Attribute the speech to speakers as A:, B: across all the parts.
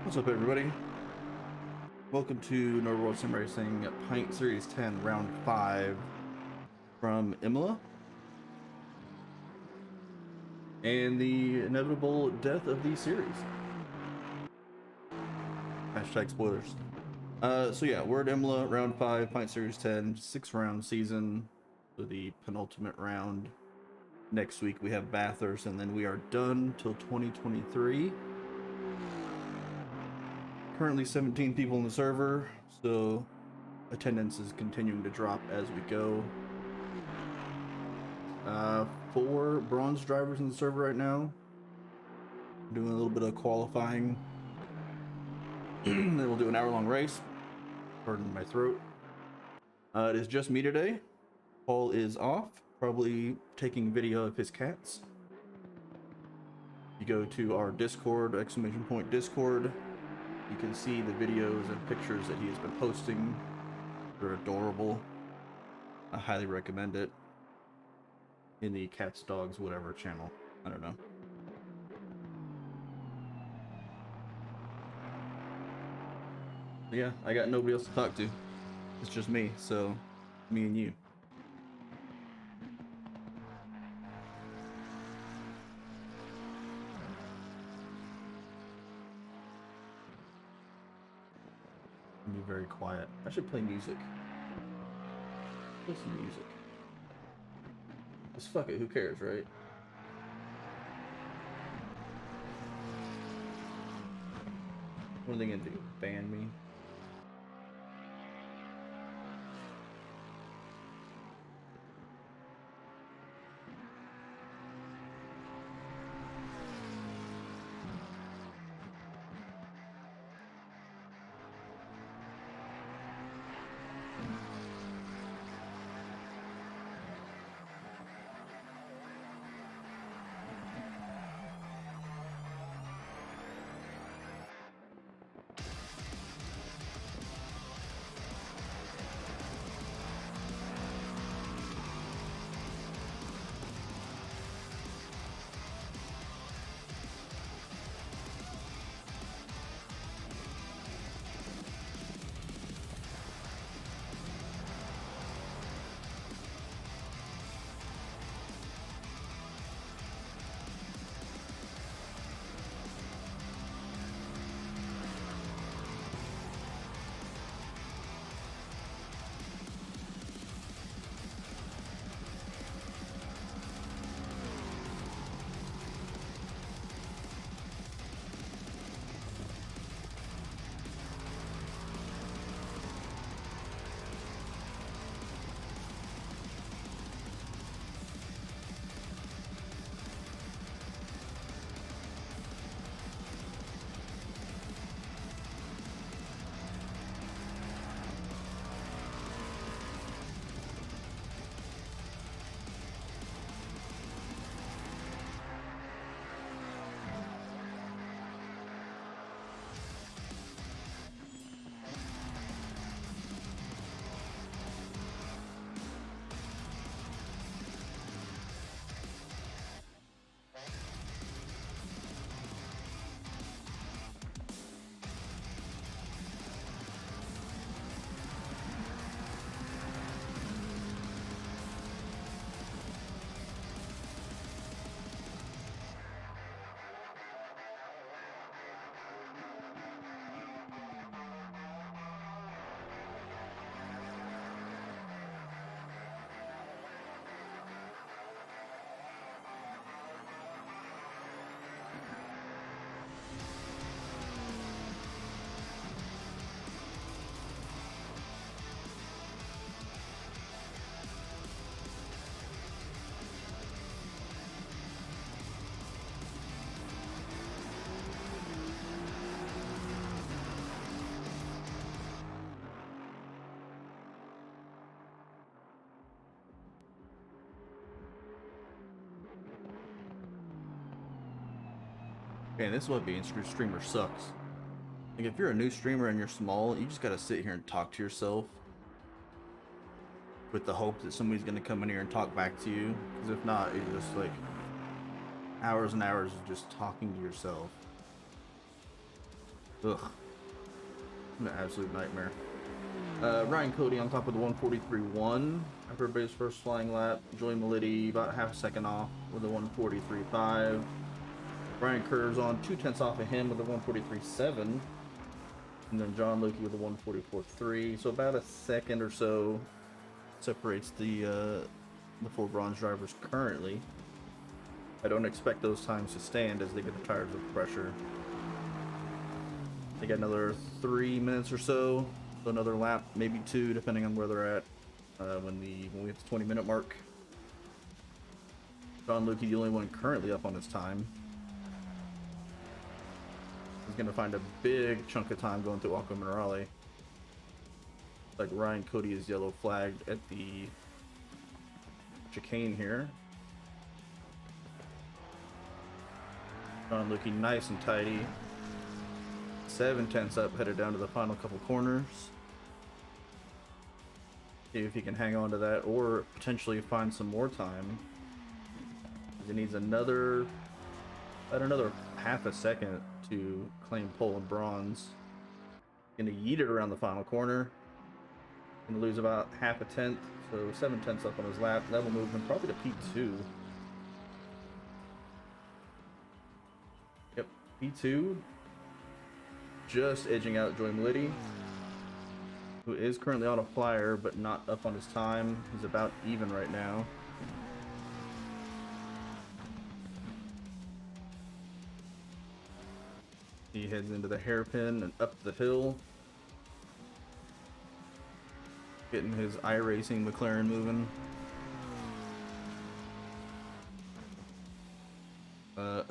A: What's up, everybody? Welcome to No World Sim Racing Pint Series 10, Round 5 from Imola. And the inevitable death of the series. Hashtag spoilers. So yeah, we're at Imola, Round 5, Pint Series 10, 6-round season. So the penultimate round. Next week we have Bathurst, and then we are done till 2023. Currently 17 people in the server, so attendance is continuing to drop as we go. 4 bronze drivers in the server right now. Doing a little bit of qualifying. Then we'll do an hour-long race. Pardon my throat. It is just me today. Paul is off, probably taking video of his cats. You go to our Discord, !Discord. You can see the videos and pictures that he has been posting. They're adorable. I highly recommend it. In the Cats, Dogs, whatever channel. I don't know. But yeah, I got nobody else to talk to. It's just me, so me and you. Be very quiet. I should play music. Play some music. Just fuck it, who cares, right? What are they gonna do? Ban me? Okay, this is what being a streamer sucks. Like, if you're a new streamer and you're small, you just gotta sit here and talk to yourself with the hope that somebody's gonna come in here and talk back to you. Because if not, you're just like hours and hours of just talking to yourself. Ugh. An absolute nightmare. Ryan Cody on top of the 143.1 after his first flying lap. Joey Meliti about half a second off with the 143.5. Brian Kerr's on 2/10 off of him with the 143.7. And then John Lukey with the 144.3. So about a second or so separates the full bronze drivers currently. I don't expect those times to stand as they get the tires with pressure. They got another 3 minutes or so. So another lap, maybe 2, depending on where they're at when we hit the 20-minute mark. John Lukey, the only one currently up on his time. He's going to find a big chunk of time going through Aqua Minerale. Like Ryan Cody is yellow flagged at the chicane here. John Lukey nice and tidy. 7/10 up, headed down to the final couple corners. See if he can hang on to that or potentially find some more time. He needs another half a second to claim pole and bronze. Gonna yeet it around the final corner. Gonna lose about half a tenth, so 7/10 up on his lap. That will move him probably to P2. Yep, P2. Just edging out Joey Meliti, who is currently on a flyer but not up on his time. He's about even right now. He heads into the hairpin and up the hill, getting his iRacing McLaren moving.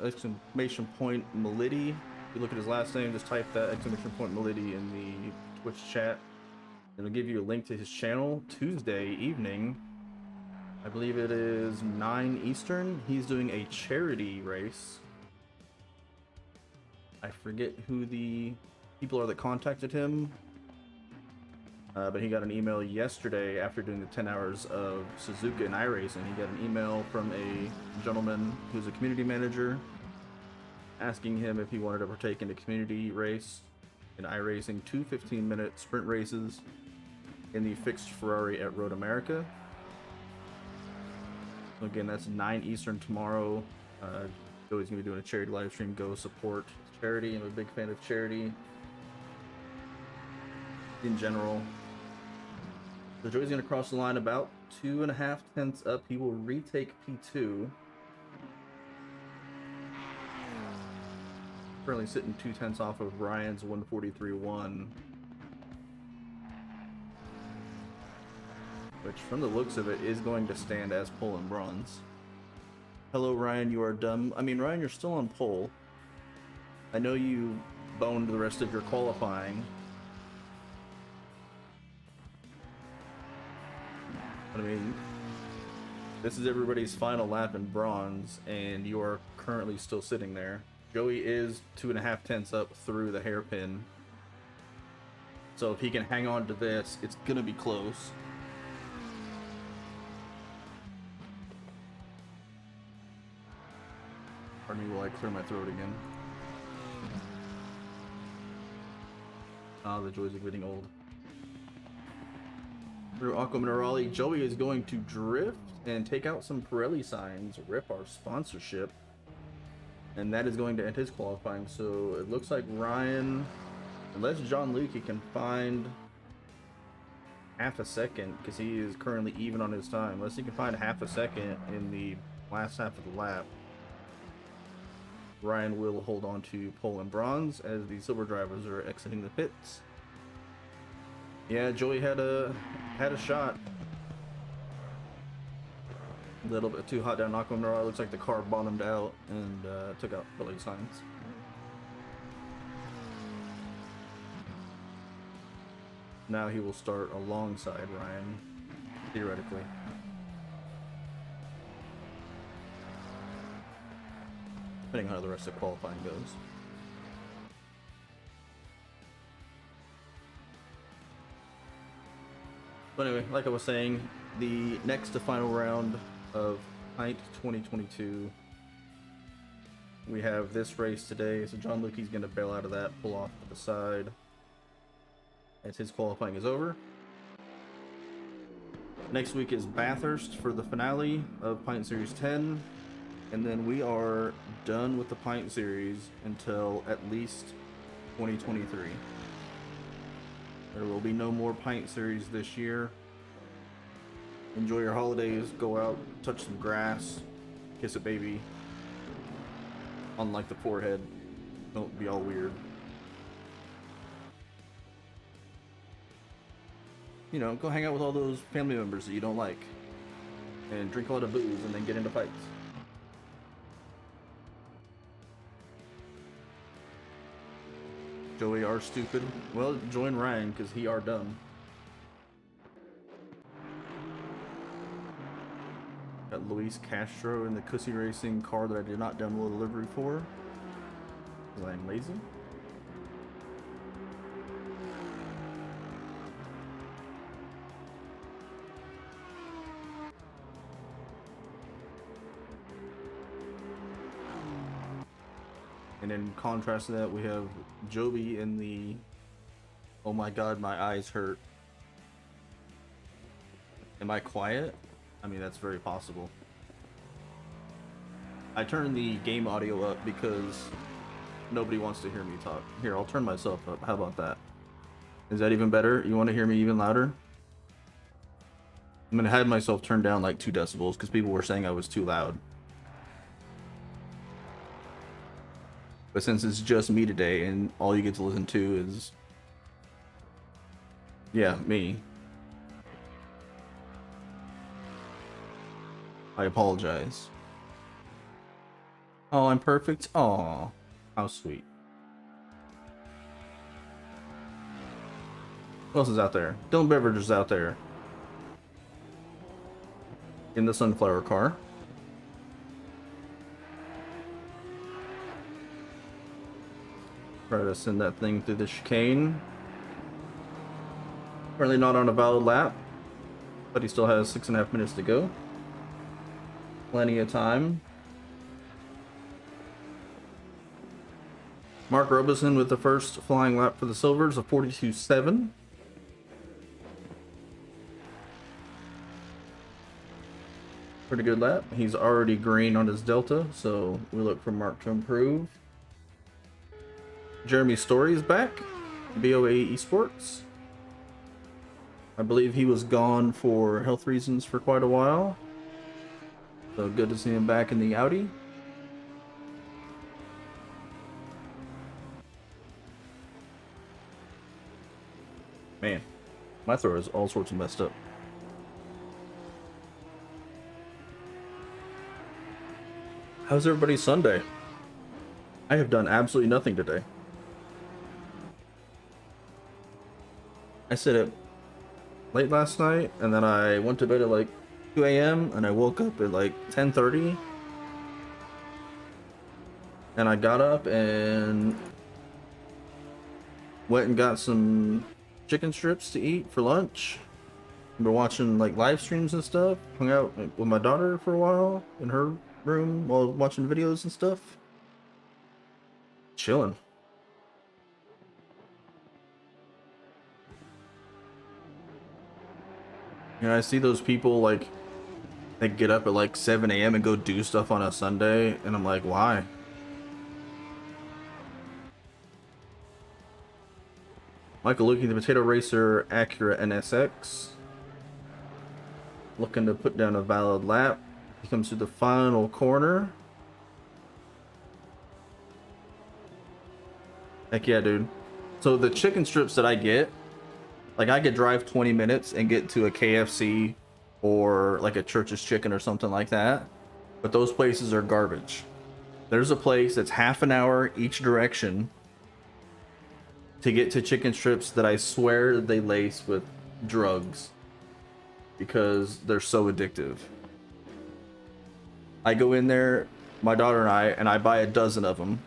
A: Exclamation point Meliti. If you look at his last name, just type that exclamation point Meliti in the Twitch chat. It'll give you a link to his channel. Tuesday evening, I believe it is 9 Eastern. He's doing a charity race. I forget who the people are that contacted him, but he got an email yesterday after doing the 10 hours of Suzuka and iRacing. He got an email from a gentleman who's a community manager asking him if he wanted to partake in a community race in iRacing, 2 15-minute sprint races in the fixed Ferrari at Road America. So again, that's 9 Eastern tomorrow. Joey's going to be doing a charity live stream. Go support charity. I'm a big fan of charity in general. So Joey's going to cross the line about 2.5 tenths up. He will retake P2. Currently sitting 2 tenths off of Ryan's 143.1. Which, from the looks of it, is going to stand as pole and bronze. Hello, Ryan, you are dumb. I mean, Ryan, you're still on pole. I know you boned the rest of your qualifying. But I mean, this is everybody's final lap in bronze, and you are currently still sitting there. Joey is 2.5 tenths up through the hairpin. So if he can hang on to this, it's going to be close. Pardon me while I clear my throat again. Ah, the joys of getting old. Through Aqua Minerale, Joey is going to drift and take out some Pirelli signs, rip our sponsorship. And that is going to end his qualifying. So it looks like Ryan, unless John Lukey can find half a second, because he is currently even on his time, unless he can find half a second in the last half of the lap, Ryan will hold on to pole and bronze as the silver drivers are exiting the pits. Yeah, Joey had a shot. A little bit too hot down Aqua Minerale. Looks like the car bottomed out and took out Billy signs. Now he will start alongside Ryan, theoretically. Depending on how the rest of qualifying goes. But anyway, like I was saying, the next to final round of Pint 2022 we have this race today. So John Lukey's going to bail out of that, pull off to the side as his qualifying is over. Next week is Bathurst for the finale of Pint Series 10. And then we are done with the Pint Series until at least 2023. There will be no more Pint Series this year. Enjoy your holidays. Go out, touch some grass, kiss a baby. Unlike the forehead. Don't be all weird. You know, go hang out with all those family members that you don't like. And drink a lot of booze and then get into fights. Joey are stupid. Well, join Ryan because he are dumb. Got Luis Castro in the Cussy Racing car that I did not download a livery for because I am lazy. And in contrast to that, we have Joby in the oh my god, my eyes hurt. Am I quiet? I mean, that's very possible. I turned the game audio up because nobody wants to hear me talk. Here, I'll turn myself up. How about that? Is that even better? You want to hear me even louder? I'm gonna have myself turned down like 2 decibels because people were saying I was too loud. But since it's just me today and all you get to listen to is, yeah, me, I apologize. Oh, I'm perfect? Aw, how sweet. What else is out there? Dylan Beveridge is out there. In the sunflower car. Try to send that thing through the chicane. Apparently not on a valid lap, but he still has 6.5 minutes to go. Plenty of time. Mark Robeson with the first flying lap for the Silvers of 42.7. Pretty good lap. He's already green on his Delta, so we look for Mark to improve. Jeremy Story is back. BOA Esports. I believe he was gone for health reasons for quite a while. So good to see him back in the Audi. Man, my throw is all sorts of messed up. How's everybody's Sunday? I have done absolutely nothing today. I stayed up late last night, and then I went to bed at like 2 a.m. and I woke up at like 10:30. And I got up and went and got some chicken strips to eat for lunch. We're watching like live streams and stuff. Hung out with my daughter for a while in her room while watching videos and stuff. Chilling. You know, I see those people like they get up at like 7 a.m. and go do stuff on a Sunday, and I'm like, why? Michael Lukey, the Potato Racer Acura NSX. Looking to put down a valid lap. He comes to the final corner. Heck yeah, dude. So the chicken strips that I get, like I could drive 20 minutes and get to a KFC or like a Church's Chicken or something like that. But those places are garbage. There's a place that's half an hour each direction to get to chicken strips that I swear they lace with drugs because they're so addictive. I go in there, my daughter and I buy a dozen of them.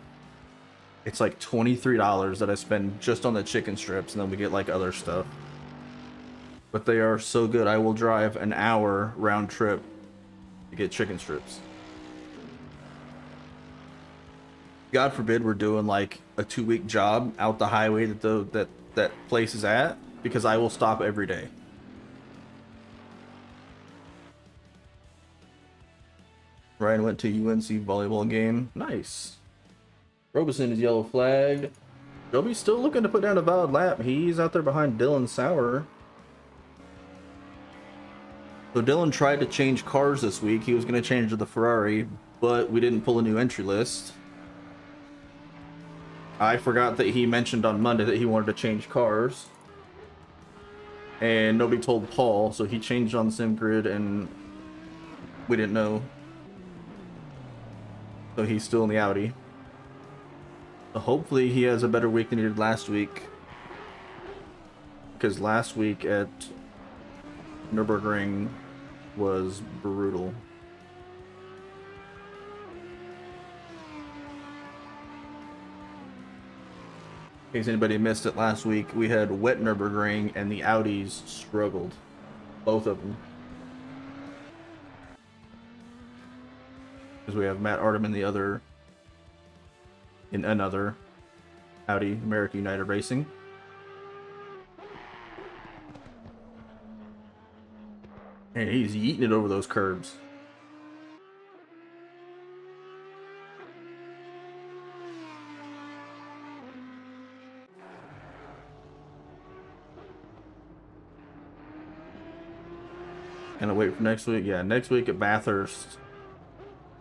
A: It's like $23 that I spend just on the chicken strips, and then we get like other stuff. But they are so good. I will drive an hour round trip to get chicken strips. God forbid we're doing like a 2-week job out the highway that place is at, because I will stop every day. Ryan went to UNC volleyball game. Nice. Robeson is yellow flagged. Joby's still looking to put down a valid lap. He's out there behind Dylan Sauer. So Dylan tried to change cars this week. He was going to change to the Ferrari, but we didn't pull a new entry list. I forgot that he mentioned on Monday that he wanted to change cars. And nobody told Paul, so he changed on the sim grid and we didn't know. So he's still in the Audi. So hopefully he has a better week than he did last week. Because last week at Nürburgring was brutal. In case anybody missed it last week, we had wet Nürburgring and the Audis struggled. Both of them. Because we have Matt Artem in another Audi America United Racing. And he's yeeting it over those curbs. Gonna wait for next week. Yeah, next week at Bathurst.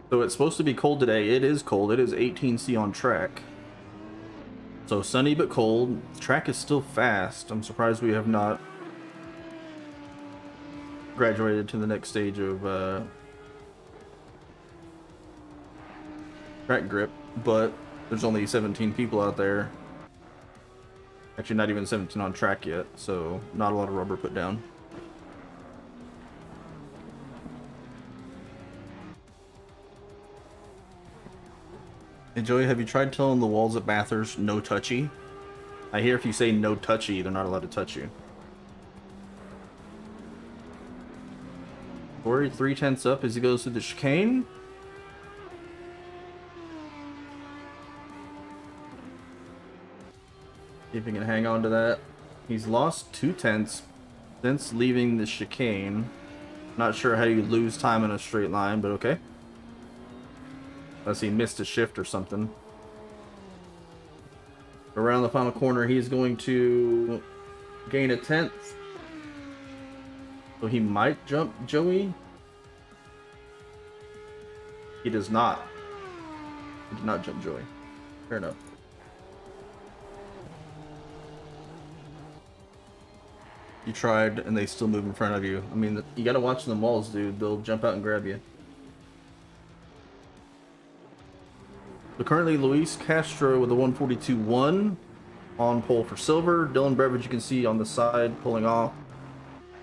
A: So it's supposed to be cold today. It is cold. It is 18°C on track. So sunny but cold. The track is still fast. I'm surprised we have not graduated to the next stage of track grip, but there's only 17 people out there. Actually, not even 17 on track yet, so not a lot of rubber put down. Hey Joey, have you tried telling the walls at Bathurst no touchy? I hear if you say no touchy, they're not allowed to touch you. Corey 3/10 up as he goes through the chicane. See if he can hang on to that. He's lost 2/10 since leaving the chicane. Not sure how you lose time in a straight line, but okay. Unless he missed a shift or something. Around the final corner, he's going to gain a 10th. So he might jump Joey. He does not. He did not jump Joey. Fair enough. You tried and they still move in front of you. I mean, you gotta watch the walls, dude. They'll jump out and grab you. So currently Luis Castro with a 142.1 on pole for silver. Dylan Beveridge, you can see on the side pulling off.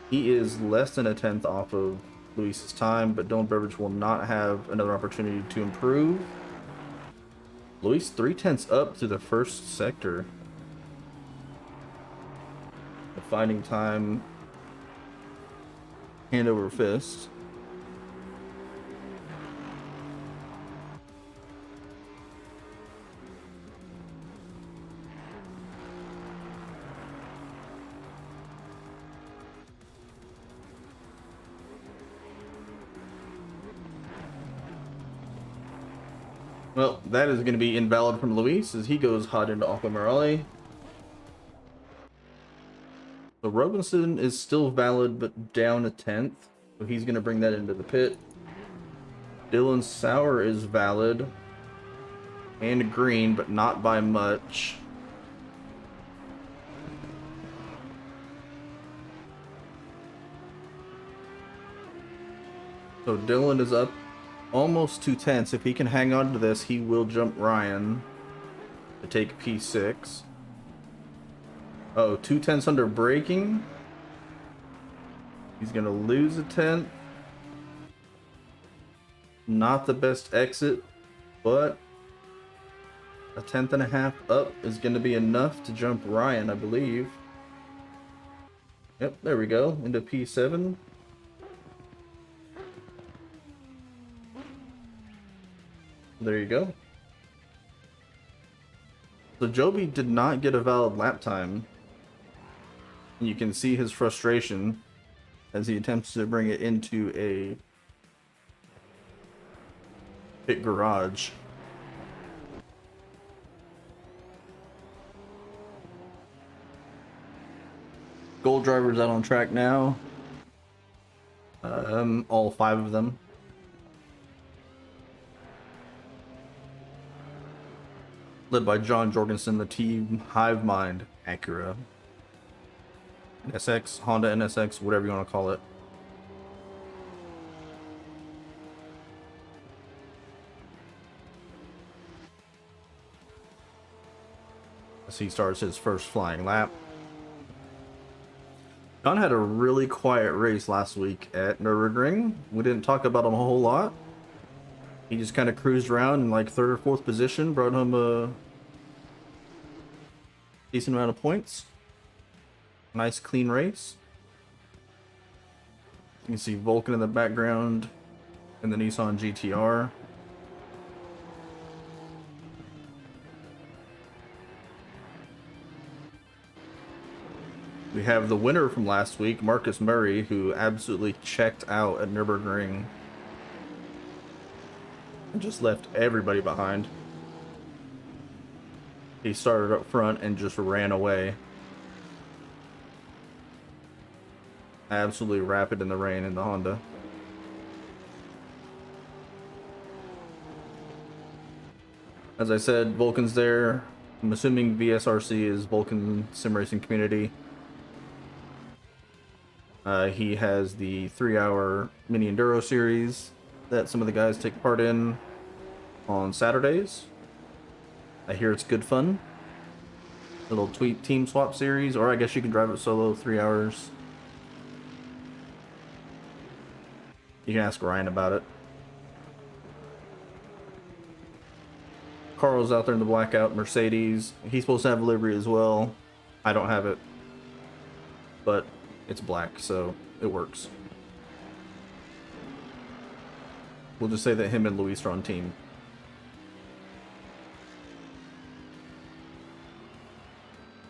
A: He is less than a 10th off of Luis's time, but Dylan Beveridge will not have another opportunity to improve. Luis 3/10 up through the first sector. The finding time hand over fist. Well, that is going to be invalid from Luis as he goes hot into Aqua Morale. So Robinson is still valid, but down a 10th. So he's going to bring that into the pit. Dylan Sauer is valid and green, but not by much. So Dylan is up almost 2/10. If he can hang on to this, he will jump Ryan to take P6. Oh, 2/10 under braking. He's gonna lose a 10th. Not the best exit, but a 10.5 up is gonna be enough to jump Ryan, I believe. Yep, there we go, into P7. There you go. So Joby did not get a valid lap time. And you can see his frustration as he attempts to bring it into a pit garage. Gold drivers out on track now. All 5 of them. Led by John Jorgensen, the team Hive Mind Acura. NSX, Honda NSX, whatever you want to call it. As he starts his first flying lap. John had a really quiet race last week at Nürburgring. We didn't talk about him a whole lot. He just kind of cruised around in like 3rd or 4th position, brought home a decent amount of points. Nice clean race. You can see Vulcan in the background in the Nissan GTR. We have the winner from last week, Marcus Murray, who absolutely checked out at Nürburgring and just left everybody behind. He started up front and just ran away. Absolutely rapid in the rain in the Honda. As I said, Vulcan's there. I'm assuming VSRC is Vulcan Sim Racing Community. He has the 3-hour Mini Enduro series that some of the guys take part in on Saturdays. I hear it's good fun. Little tweet team swap series, or I guess you can drive it solo 3 hours. You can ask Ryan about it. Carl's out there in the blackout Mercedes. He's supposed to have a livery as well. I don't have it, but it's black, so it works. We'll just say that him and Luis are on team.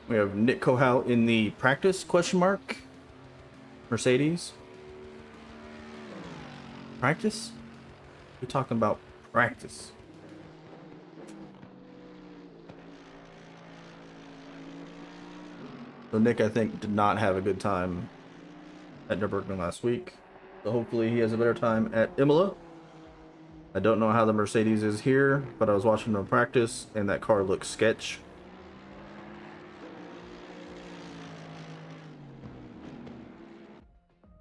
A: We have Nick Kohout in the practice, question mark. Mercedes. Practice? We're talking about practice. So Nick, I think, did not have a good time at Nürburgring last week. So hopefully he has a better time at Imola. I don't know how the Mercedes is here, but I was watching them practice, and that car looks sketch.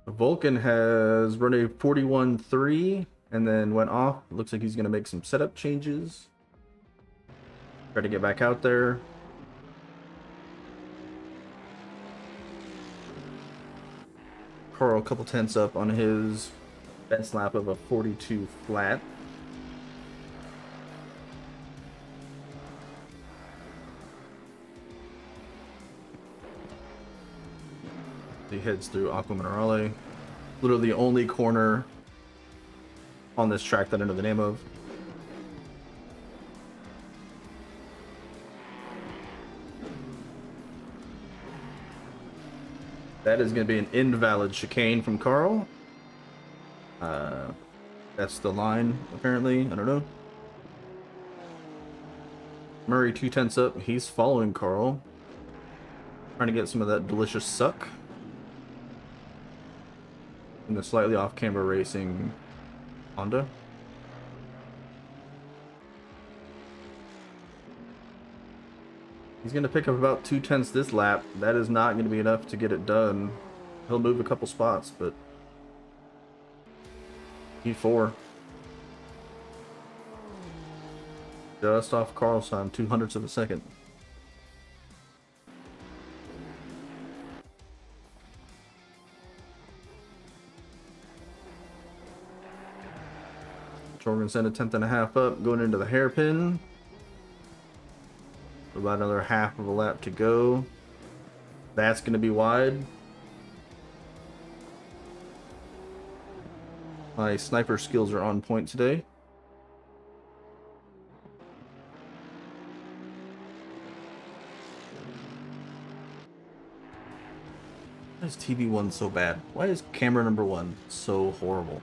A: Vulcan has run a 41.3 and then went off. Looks like he's going to make some setup changes. Try to get back out there. Carl a couple tenths up on his best lap of a 42 flat. He heads through Aqua Minerale. Literally the only corner on this track that I know the name of. That is going to be an invalid chicane from Carl. That's the line, apparently. I don't know. Murray 2 tenths up. He's following Carl. Trying to get some of that delicious suck. In the slightly off-camber racing Honda. He's going to pick up about 2 tenths this lap. That is not going to be enough to get it done. He'll move a couple spots, but P4. Just off Carl's time, 200ths of a second. Jorgensen a 10.5 up, going into the hairpin. About another half of a lap to go. That's going to be wide. My sniper skills are on point today. Why is TV1 so bad? Why is camera number 1 so horrible?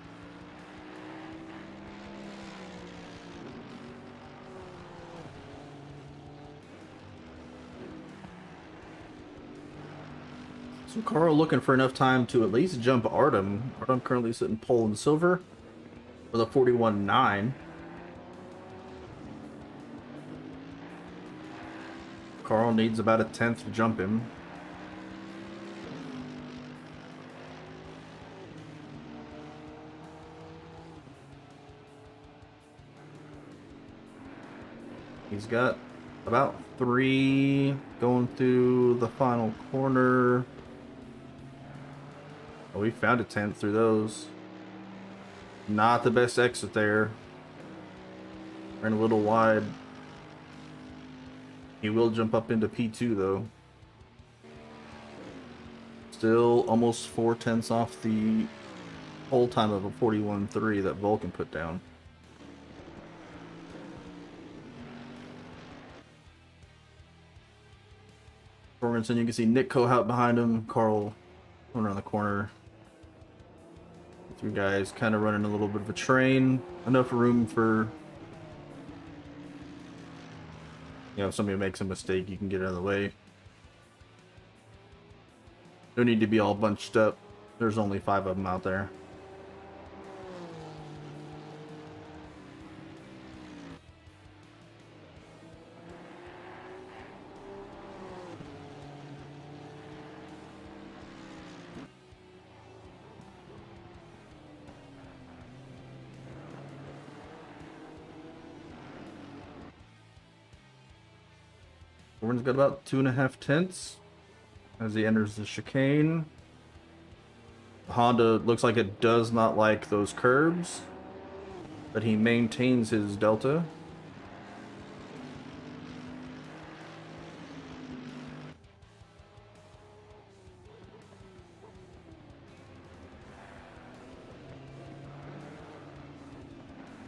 A: So Carl looking for enough time to at least jump Artem. Artem currently sitting pole and silver with a 41.9. Carl needs about a 10th to jump him. He's got about 3 going through the final corner. Oh, we found a 10th through those. Not the best exit there. Ran a little wide. He will jump up into P2 though. Still almost 4/10 off the whole time of a 41.3 that Vulcan put down. Jorgensen, you can see Nick Kohout behind him, Carl going around the corner. 3 guys kind of running a little bit of a train. Enough room for, you know, if somebody makes a mistake, you can get out of the way. No need to be all bunched up. There's only 5 of them out there. Warren's got about 2.5 tenths as he enters the chicane. Honda looks like it does not like those curbs, but he maintains his delta.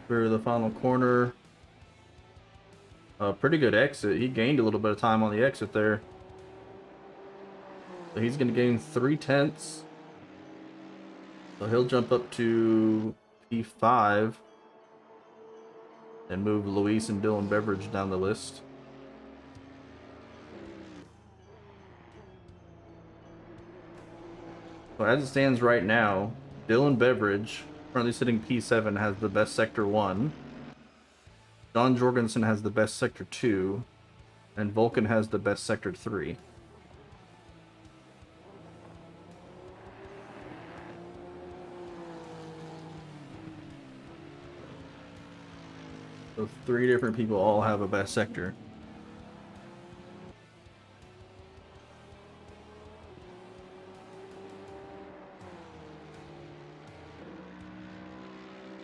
A: For the final corner. A pretty good exit. He gained a little bit of time on the exit there. So he's going to gain 3/10. So he'll jump up to P5 and move Luis and Dylan Beveridge down the list. So as it stands right now, Dylan Beveridge, currently sitting P7, has the best Sector 1. John Jorgensen has the best Sector 2, and Vulcan has the best Sector 3. So 3 different people all have a best sector.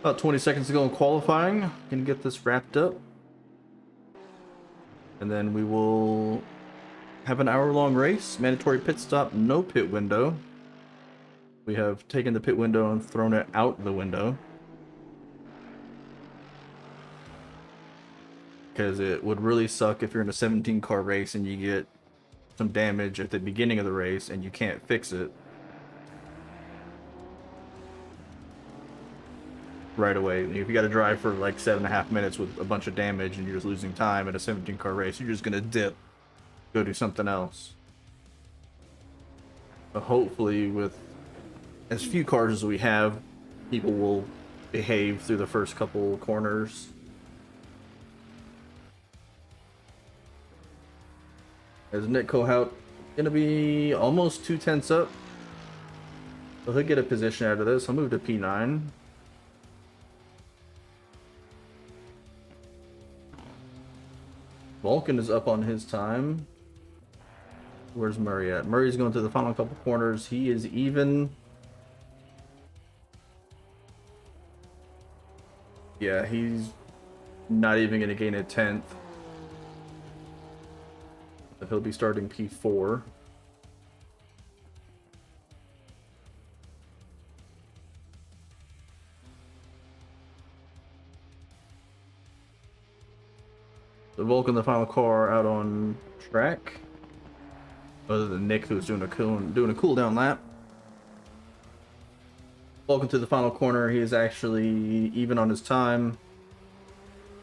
A: About 20 seconds to go in qualifying. Gonna get this wrapped up. And then we will have an hour-long race. Mandatory pit stop, no pit window. We have taken the pit window and thrown it out the window. Because it would really suck if you're in a 17-car race and you get some damage at the beginning of the race and you can't fix it right away. If you got to drive for like 7.5 minutes with a bunch of damage and you're just losing time in a 17-car race, you're just gonna dip, go do something else. But hopefully, with as few cars as we have, people will behave through the first couple corners. As Nick Kohout gonna be almost 2/10 up. So he'll get a position out of this. I'll move to P9. Vulcan is up on his time. Where's Murray at? Murray's going through the final couple corners. He is even. Yeah, he's not even going to gain a 10th. But he'll be starting P4. The Vulcan, the final car, out on track. other than Nick, who's doing a cool down lap. Welcome to the final corner. He is actually even on his time,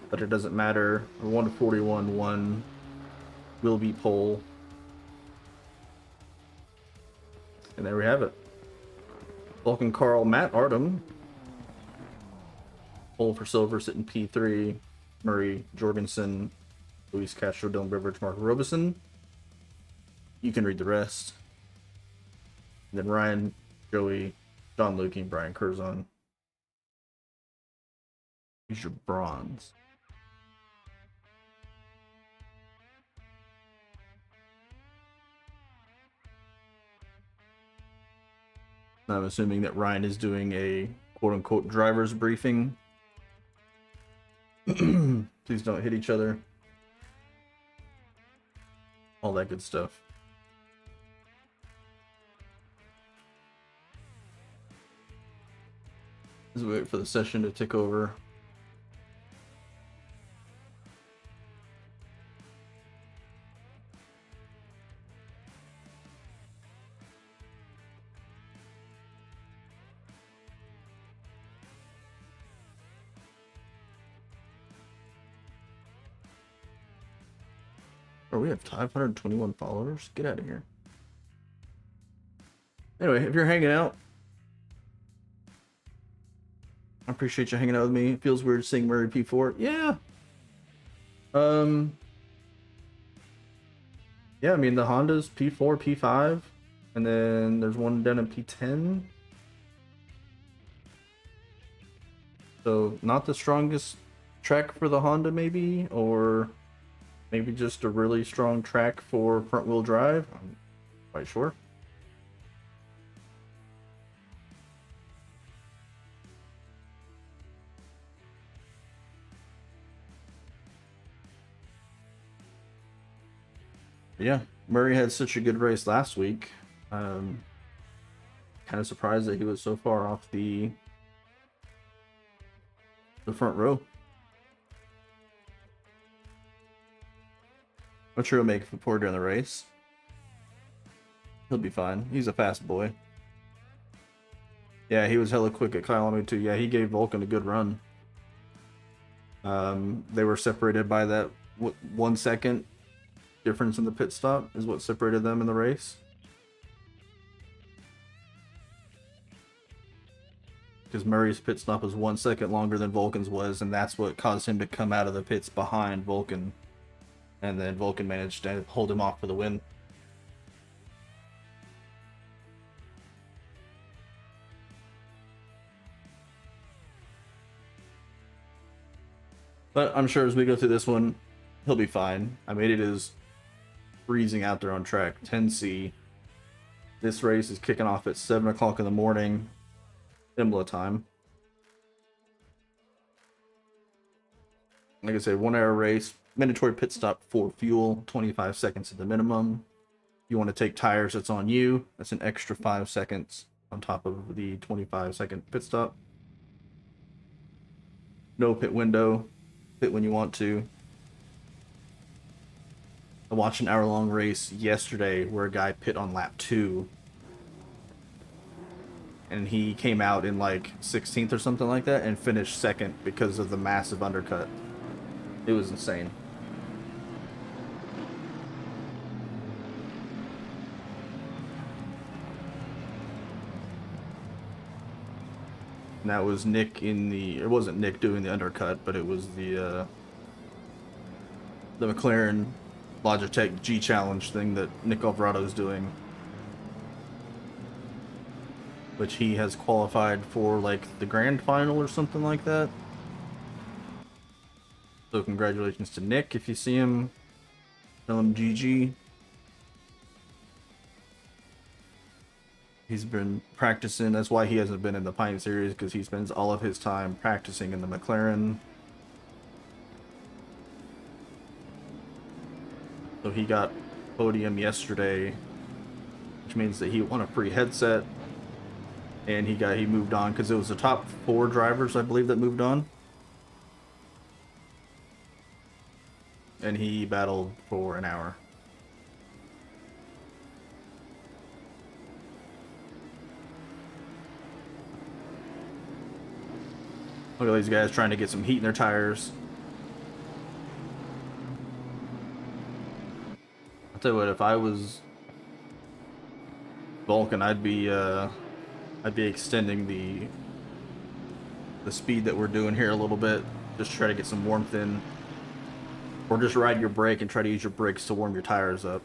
A: but it doesn't matter. 141.1 will be pole. And there we have it. Vulcan Carl, Matt Artem. Pole for silver, sitting P3. Murray Jorgensen, Luis Castro, Dylan Beveridge, Mark Robeson. You can read the rest. And then Ryan, Joey, John Lukey, and Brian Curzon. Here's your bronze. I'm assuming that Ryan is doing a quote-unquote driver's briefing. Please don't hit each other. All that good stuff. As we wait for the session to tick over. Oh, we have 521 followers. Get out of here. Anyway, if you're hanging out, I appreciate you hanging out with me. It feels weird seeing Murray P4. Yeah. Yeah, I mean the Honda's P4, P5, and then there's one down in P10. So not the strongest track for the Honda, maybe, or maybe just a really strong track for front wheel drive. I'm not quite sure. Yeah, Murray had such a good race last week. Kind of surprised that he was so far off the front row. I'm sure he'll make it forward during the race. He'll be fine. He's a fast boy. Yeah, he was hella quick at Kyalami too. Yeah, he gave Vulcan a good run. They were separated by that 1 second difference in the pit stop is what separated them in the race. Because Murray's pit stop was 1 second longer than Vulcan's was, and that's what caused him to come out of the pits behind Vulcan. And then Vulcan managed to hold him off for the win. But I'm sure as we go through this one, he'll be fine. I mean, it is freezing out there on track. 10C. This race is kicking off at 7 o'clock in the morning, Imola time. Like I said, 1 hour race, mandatory pit stop for fuel, 25 seconds at the minimum. If you want to take tires, it's on you. That's an extra 5 seconds on top of the 25-second pit stop. No pit window. Pit when you want to. I watched an hour-long race yesterday where a guy pit on lap 2. And he came out in like 16th or something like that and finished second because of the massive undercut. It was insane. And that was Nick in the... It wasn't Nick doing the undercut, but it was the McLaren Logitech G Challenge thing that Nick Alvarado's doing. Which he has qualified for, like, the grand final or something like that. So congratulations to Nick. If you see him, tell him GG. He's been practicing. That's why he hasn't been in the Pint series, because he spends all of his time practicing in the McLaren. So he got podium yesterday, which means that he won a free headset. And he moved on because it was the top 4 drivers, I believe, that moved on. And he battled for an hour. Look at these guys trying to get some heat in their tires. I'll tell you what, if I was Vulcan, I'd be extending the speed that we're doing here a little bit, just to try to get some warmth in. Or just ride your brake and try to use your brakes to warm your tires up.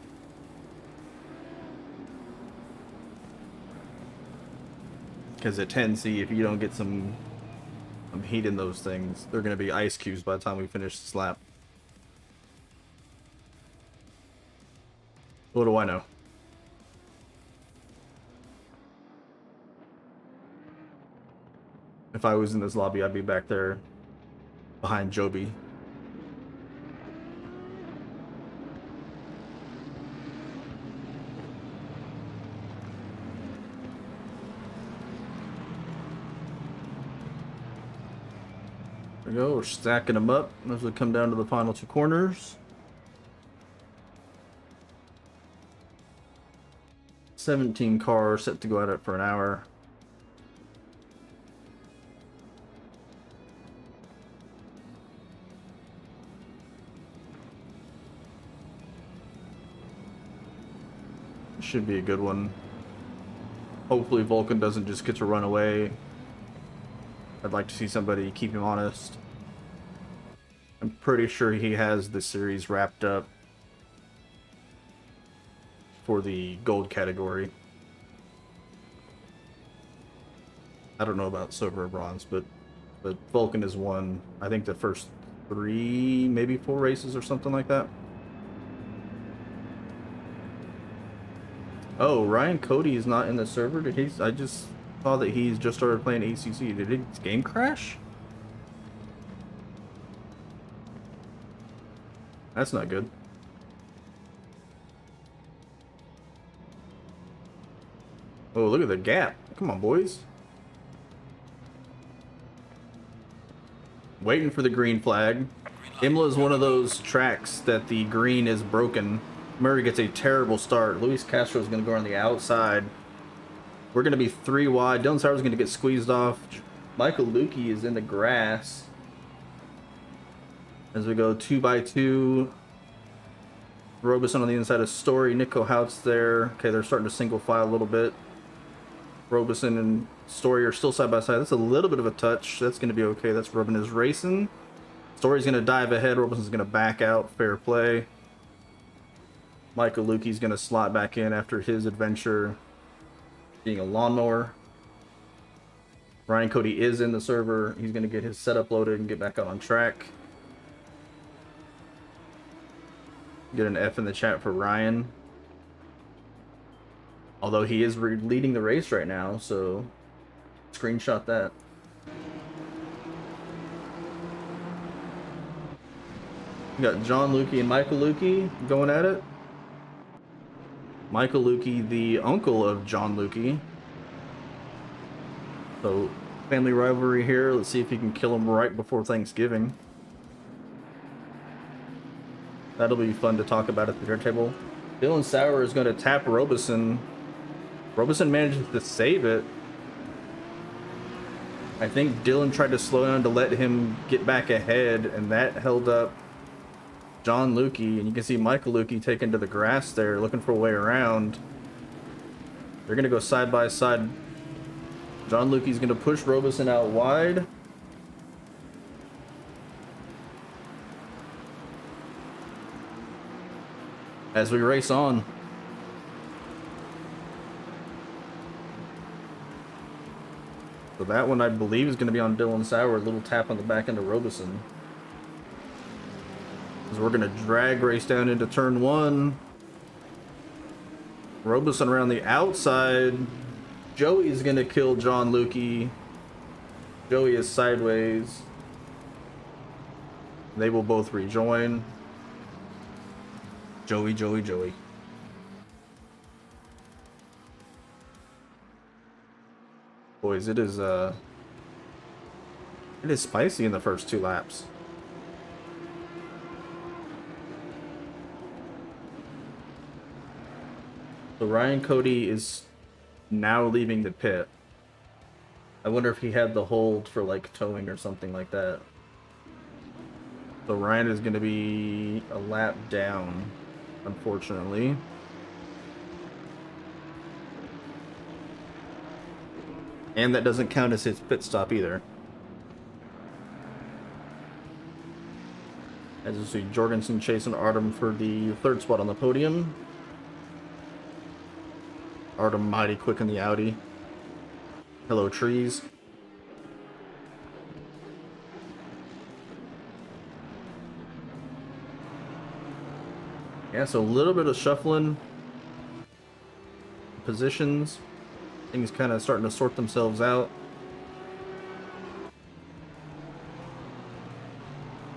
A: Because at 10C, if you don't get some heat in those things, they're going to be ice cubes by the time we finish this lap. What do I know? If I was in this lobby, I'd be back there behind Joby. There we go, we're stacking them up as we come down to the final two corners. 17 cars set to go at it for an hour. Should be a good one. Hopefully Vulcan doesn't just get to run away. I'd like to see somebody keep him honest. I'm pretty sure he has the series wrapped up for the gold category. I don't know about silver or bronze, but Vulcan has won, I think, the first 3, maybe 4 races or something like that. Oh, Ryan Cody is not in the server. Did he? I just saw that he's just started playing ACC. Did his game crash? That's not good. Oh, look at the gap. Come on, boys. Waiting for the green flag. Imola is one of those tracks that the green is broken. Murray gets a terrible start. Luis Castro is going to go on the outside. We're going to be 3 wide. Dylan Sauer is going to get squeezed off. Michael Lukey is in the grass. As we go 2x2. Robeson on the inside of Story. Nico Hout's there. Okay, they're starting to single file a little bit. Robeson and Story are still side by side. That's a little bit of a touch. That's going to be okay. That's Robin is racing. Story's going to dive ahead. Robeson's going to back out. Fair play. Michael Lukey's going to slot back in after his adventure being a lawnmower. Ryan Cody is in the server. He's going to get his setup loaded and get back out on track. Get an F in the chat for Ryan. Although he is leading the race right now, so screenshot that. We got John Lukey and Michael Lukey going at it. Michael Lukey, the uncle of John Lukey. So, family rivalry here. Let's see if he can kill him right before Thanksgiving. That'll be fun to talk about at the dinner table. Dylan Sauer is going to tap Robeson. Robeson manages to save it. I think Dylan tried to slow down to let him get back ahead, and that held up John Lukey, and you can see Michael Lukey taken to the grass there, looking for a way around. They're going to go side by side. John Lukey's going to push Robeson out wide. As we race on. So that one, I believe, is going to be on Dylan Sauer. A little tap on the back end of Robeson. We're going to drag race down into turn 1. Robeson around the outside. Joey's going to kill John Lukey. Joey is sideways. They will both rejoin. Joey, Joey, Joey. Boys, it is spicy in the first 2 laps. So Ryan Cody is now leaving the pit. I wonder if he had the hold for like towing or something like that. So Ryan is going to be a lap down, unfortunately. And that doesn't count as his pit stop either. As you see, Jorgensen chasing Artem for the third spot on the podium. Artem mighty quick in the Audi. Hello, trees. Yeah, so a little bit of shuffling. Positions. Things kind of starting to sort themselves out.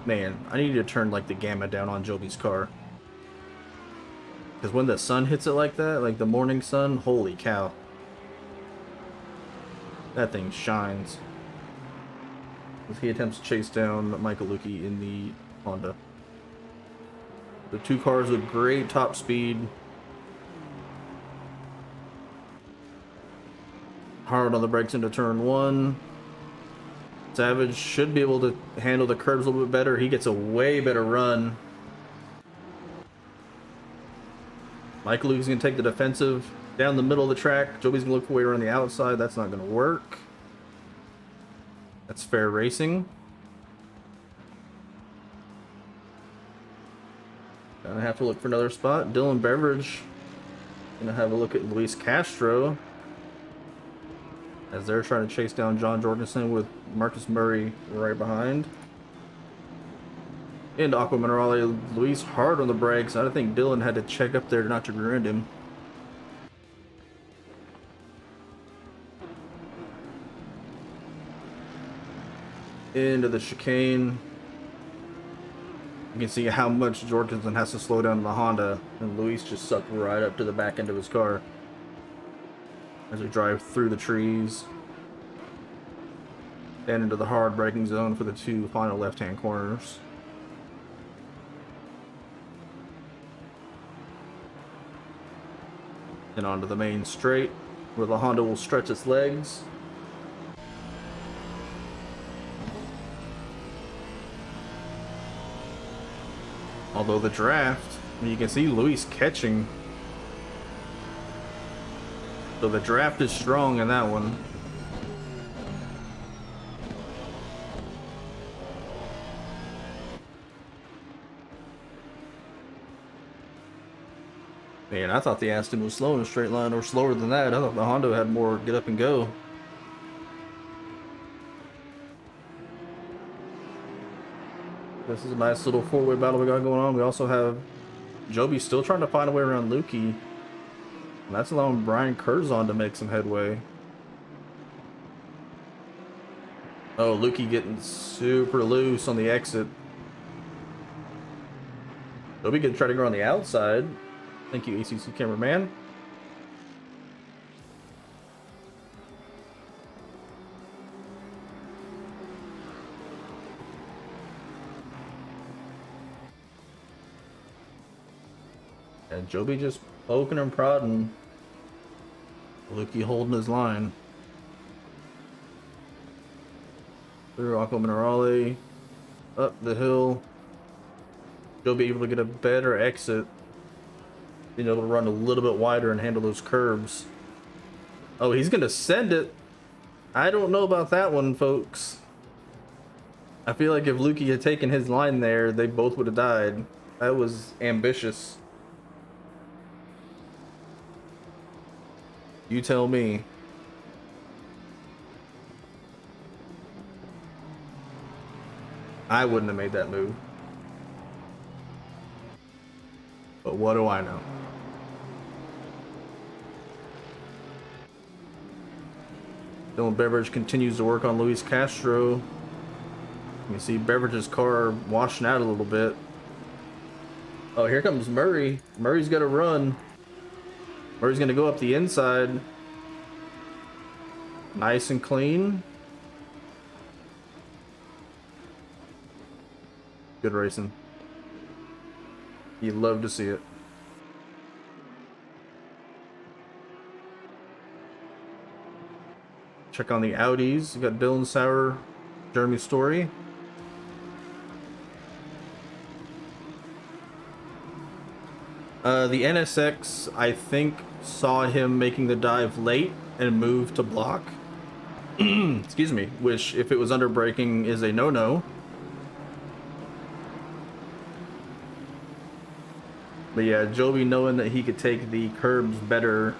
A: Man, I need to turn like the gamma down on Joby's car. Because when the sun hits it like that, like the morning sun, holy cow. That thing shines. As he attempts to chase down Michael Lukey in the Honda. The two cars with great top speed. Hard on the brakes into turn one. Savage should be able to handle the curbs a little bit better. He gets a way better run. Michael Lukey's going to take the defensive down the middle of the track. Joby's going to look for a way around the outside. That's not going to work. That's fair racing. Gonna have to look for another spot. Dylan Beveridge gonna have a look at Luis Castro as they're trying to chase down John Jorgensen with Marcus Murray right behind. Into Aqua Minerale. Luis hard on the brakes. I think Dylan had to check up there not to rear end him. Into the chicane. You can see how much Jorgensen has to slow down in the Honda, and Luis just sucked right up to the back end of his car as we drive through the trees and into the hard braking zone for the two final left-hand corners. And onto the main straight, where the Honda will stretch its legs. Although the draft, you can see Luis catching. So the draft is strong in that one. Man, I thought the Aston was slow in a straight line, or slower than that. I thought the Honda had more get up and go. This is a nice little four-way battle we got going on. We also have Joby still trying to find a way around Lukey. And that's allowing Brian Curzon to make some headway. Oh, Lukey getting super loose on the exit. Joby could try to go on the outside. Thank you, ACC cameraman. And Joby just poking and prodding. Lukey holding his line. Through Aqua Minerale. Up the hill. Joby able to get a better exit. Being able to run a little bit wider and handle those curbs. Oh, he's going to send it. I don't know about that one, folks. I feel like if Lukey had taken his line there, they both would have died. That was ambitious. You tell me. I wouldn't have made that move. But what do I know? Dylan Beveridge continues to work on Luis Castro. You can see Beveridge's car washing out a little bit. Oh, here comes Murray. Murray's got to run. Murray's going to go up the inside. Nice and clean. Good racing. You'd love to see it. Check on the Audis. You got Dylan Sauer, Jeremy Story. The NSX, I think, saw him making the dive late and moved to block. Excuse me, which, if it was under braking, is a no-no. But yeah, Joby, knowing that he could take the curbs better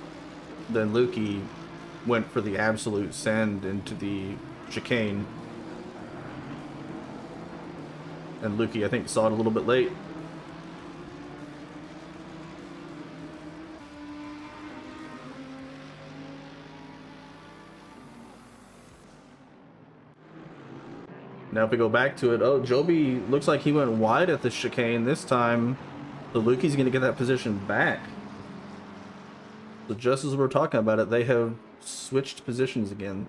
A: than Lukey, went for the absolute send into the chicane. And Lukey, I think, saw it a little bit late. Now if we go back to it, oh, Joby looks like he went wide at the chicane this time. So Lukey's going to get that position back. So just as we're talking about it, they have switched positions again.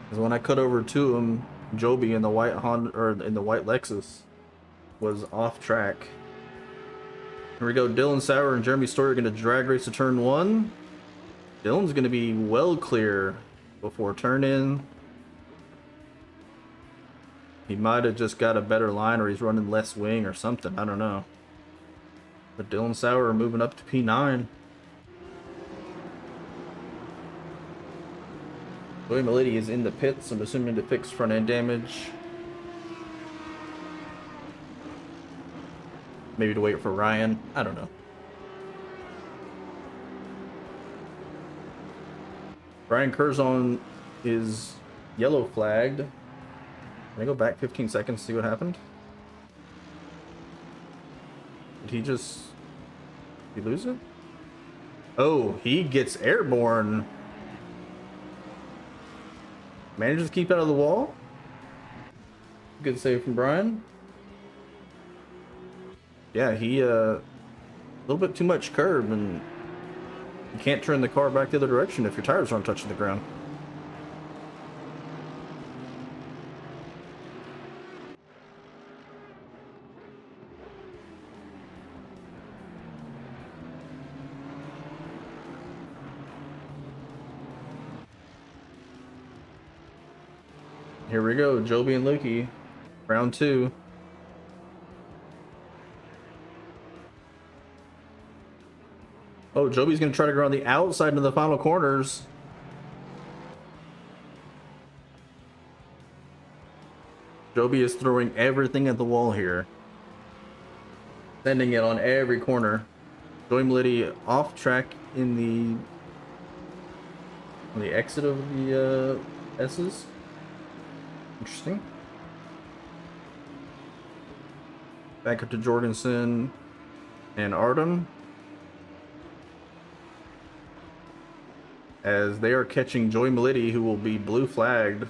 A: Because when I cut over to him, Joby in the white Honda, or in the white Lexus, was off track. Here we go. Dylan Sauer and Jeremy Story are going to drag race to turn 1. Dylan's going to be well clear before turn in. He might have just got a better line, or he's running less wing or something. I don't know. But Dylan Sauer moving up to P9. Joey Milady is in the pits, I'm assuming, to fix front end damage. Maybe to wait for Ryan. I don't know. Brian Curzon is yellow flagged. Can I go back 15 seconds to see what happened? Did he just... Did he lose it? Oh, he gets airborne. Manages to keep out of the wall. Good save from Brian. Yeah, he a little bit too much curb, and you can't turn the car back the other direction if your tires aren't touching the ground. Here we go, Joby and Lukey, round 2. Oh, Joby's going to try to go around the outside into the final corners. Joby is throwing everything at the wall here. Sending it on every corner. Joey Milady off track in the exit of the S's. Interesting. Back up to Jorgensen and Artem, as they are catching Joey Milady, who will be blue flagged.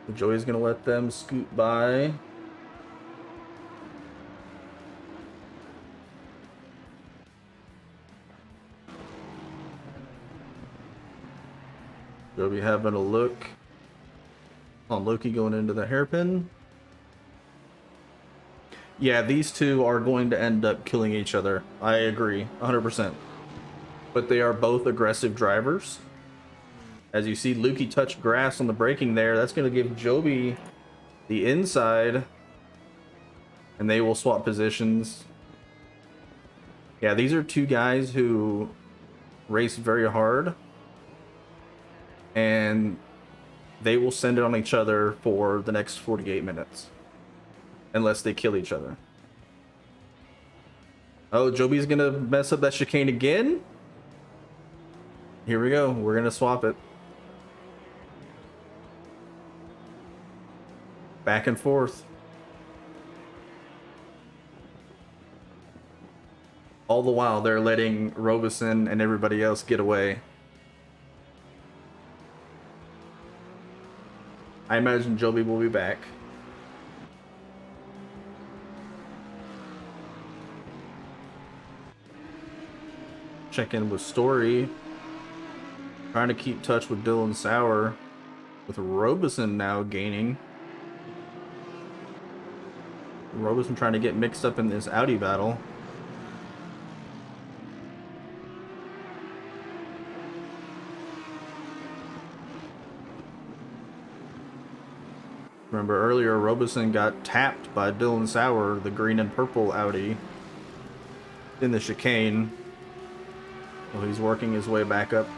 A: So Joey's gonna let them scoot by. Joby having a look on Loki going into the hairpin. Yeah, these two are going to end up killing each other. I agree, 100%. But they are both aggressive drivers. As you see, Lukey touch grass on the braking there. That's going to give Joby the inside. And they will swap positions. Yeah, these are two guys who race very hard. And they will send it on each other for the next 48 minutes. Unless they kill each other. Oh, Joby's gonna mess up that chicane again? Here we go. We're gonna swap it. Back and forth. All the while, they're letting Robeson and everybody else get away. I imagine Joby will be back. Check in with Story. Trying to keep touch with Dylan Sauer. With Robeson now gaining. Robeson trying to get mixed up in this Audi battle. Remember earlier, Robeson got tapped by Dylan Sauer, the green and purple Audi, in the chicane. So he's working his way back up.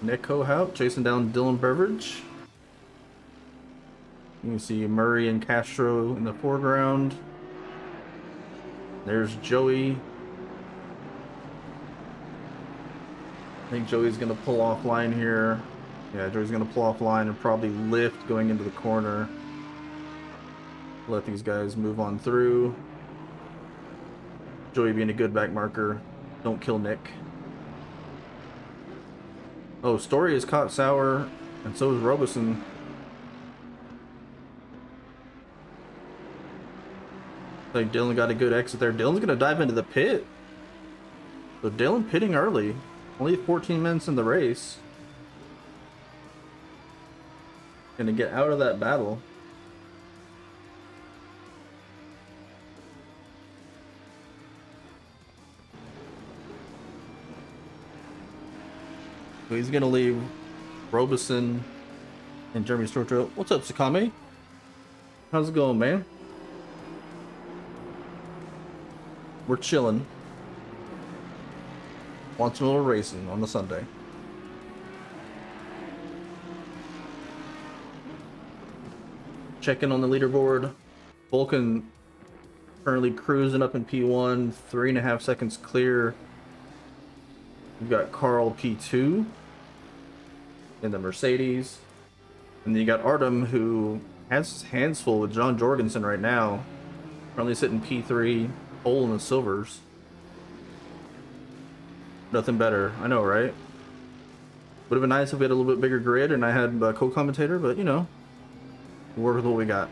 A: Nick Hohout chasing down Dylan Beveridge. You can see Murray and Castro in the foreground. There's Joey. I think Joey's going to pull off line here. Yeah, Joey's going to pull off line and probably lift going into the corner. Let these guys move on through. Joey being a good back marker. Don't kill Nick. Oh, Story has caught Sauer, and so is Robeson. Like Dylan got a good exit there. Dylan's gonna dive into the pit. So Dylan pitting early. Only 14 minutes in the race. Gonna get out of that battle. So he's gonna leave Robeson and Jeremy Storcho. What's up, Sakame? How's it going, man? We're chilling. Watching a little racing on the Sunday. Checking on the leaderboard. Vulcan currently cruising up in P1, 3.5 seconds clear. We've got Carl P2 in the Mercedes. And then you got Artem, who has his hands full with John Jorgensen right now. Currently sitting P3, pole in the silvers. Nothing better. I know, right? Would have been nice if we had a little bit bigger grid and I had a co-commentator, but you know, we'll work with what we got.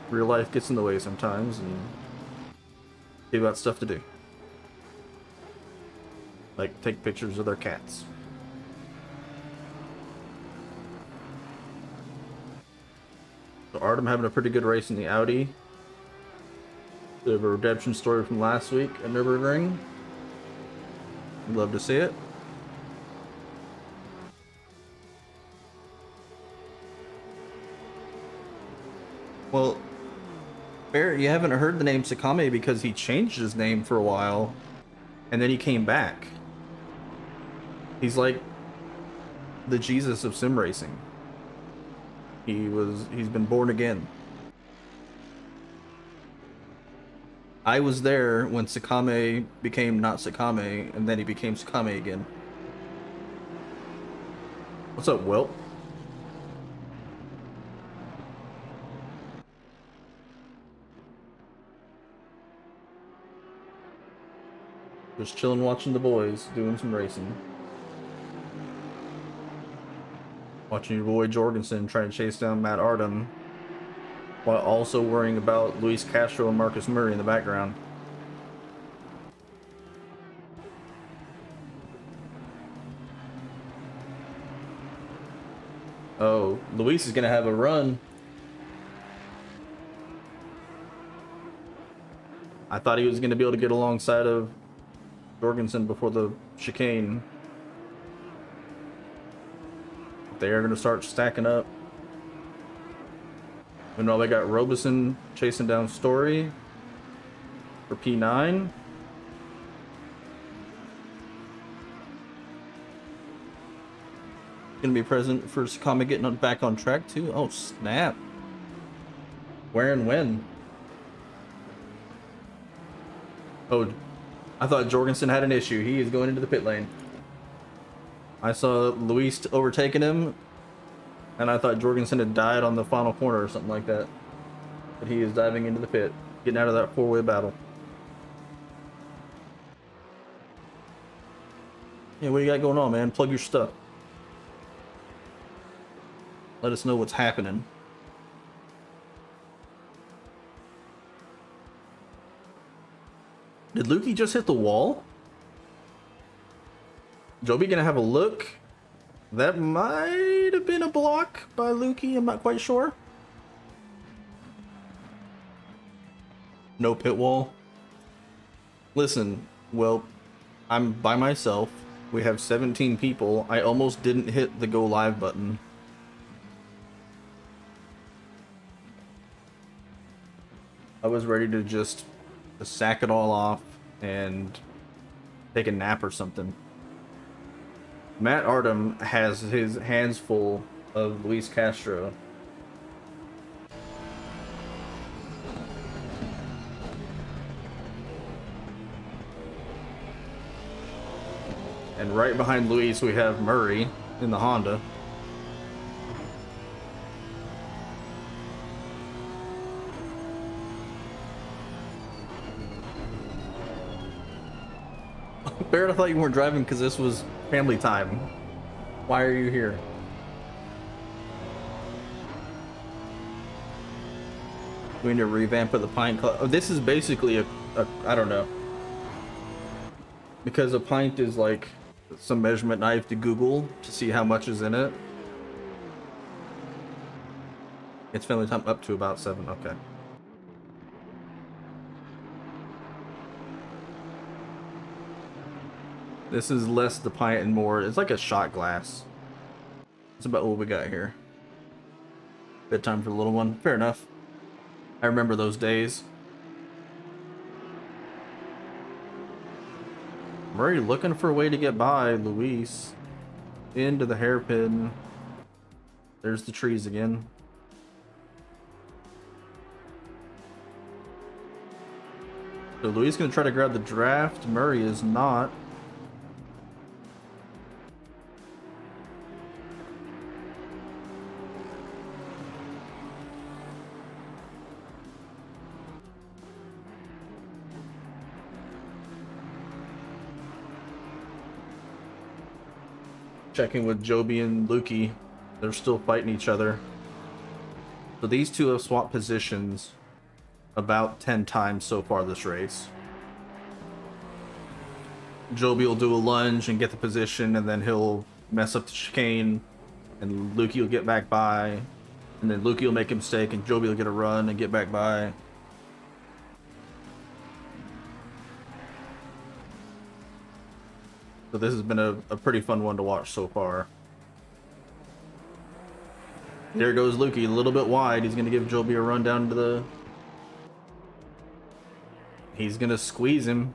A: Real life gets in the way sometimes, and they've got stuff to do. Like take pictures of their cats. So Artem having a pretty good race in the Audi. Bit of a redemption story from last week at Nürburgring. I'd love to see it. Well, Barrett, you haven't heard the name Sakame because he changed his name for a while, and then he came back. He's like the Jesus of sim racing. He's been born again. I was there when Sakame became not Sakame, and then he became Sakame again. What's up, Wilt? Just chilling watching the boys doing some racing. Watching your boy Jorgensen trying to chase down Matt Artem, while also worrying about Luis Castro and Marcus Murray in the background. Oh, Luis is going to have a run. I thought he was going to be able to get alongside of Jorgensen before the chicane. They're going to start stacking up. Meanwhile, they got Robeson chasing down Story for P9. Gonna be present for Sakama getting back on track too. Oh snap! Where and when? Oh, I thought Jorgensen had an issue. He is going into the pit lane. I saw Luis overtaking him, and I thought Jorgensen had died on the final corner or something like that. But he is diving into the pit, getting out of that four-way battle. Yeah, what you got going on, man? Plug your stuff. Let us know what's happening. Did Lukey just hit the wall? Joby gonna have a look? That might have been a block by Lukey, I'm not quite sure. No pit wall. Listen, well, I'm by myself. We have 17 people. I almost didn't hit the go live button. I was ready to just sack it all off and take a nap or something. Matt Artem has his hands full of Luis Castro. And right behind Luis, we have Murray in the Honda. Barrett, I thought you weren't driving because this was family time. Why are you here? We need to revamp of the Pint Club. Oh, this is basically a I don't know. Because a pint is like some measurement knife to Google to see how much is in it. It's family time up to about 7, okay. This is less the pint and more, it's like a shot glass. That's about what we got here. Bedtime for the little one, fair enough. I remember those days. Murray looking for a way to get by Luis. Into the hairpin. There's the trees again. So Luis gonna try to grab the draft. Murray is not. Checking with Joby and Lukey. They're still fighting each other. So these two have swapped positions about 10 times so far this race. Joby will do a lunge and get the position, and then he'll mess up the chicane, and Lukey will get back by, and then Lukey will make a mistake, and Joby will get a run and get back by. So this has been a pretty fun one to watch so far. There goes Lukey, a little bit wide. He's going to give Joby a run down to the... He's going to squeeze him.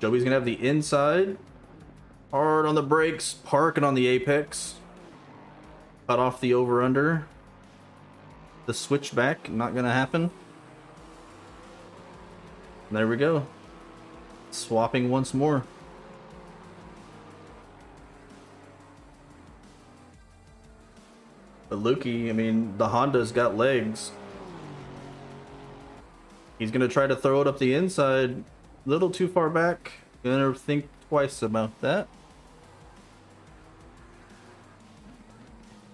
A: Joby's going to have the inside. Hard on the brakes, parking on the apex. Cut off the over-under. The switchback, not going to happen. And there we go. Swapping once more. But Lukey, I mean, the Honda's got legs. He's gonna try to throw it up the inside. A little too far back. Gonna think twice about that.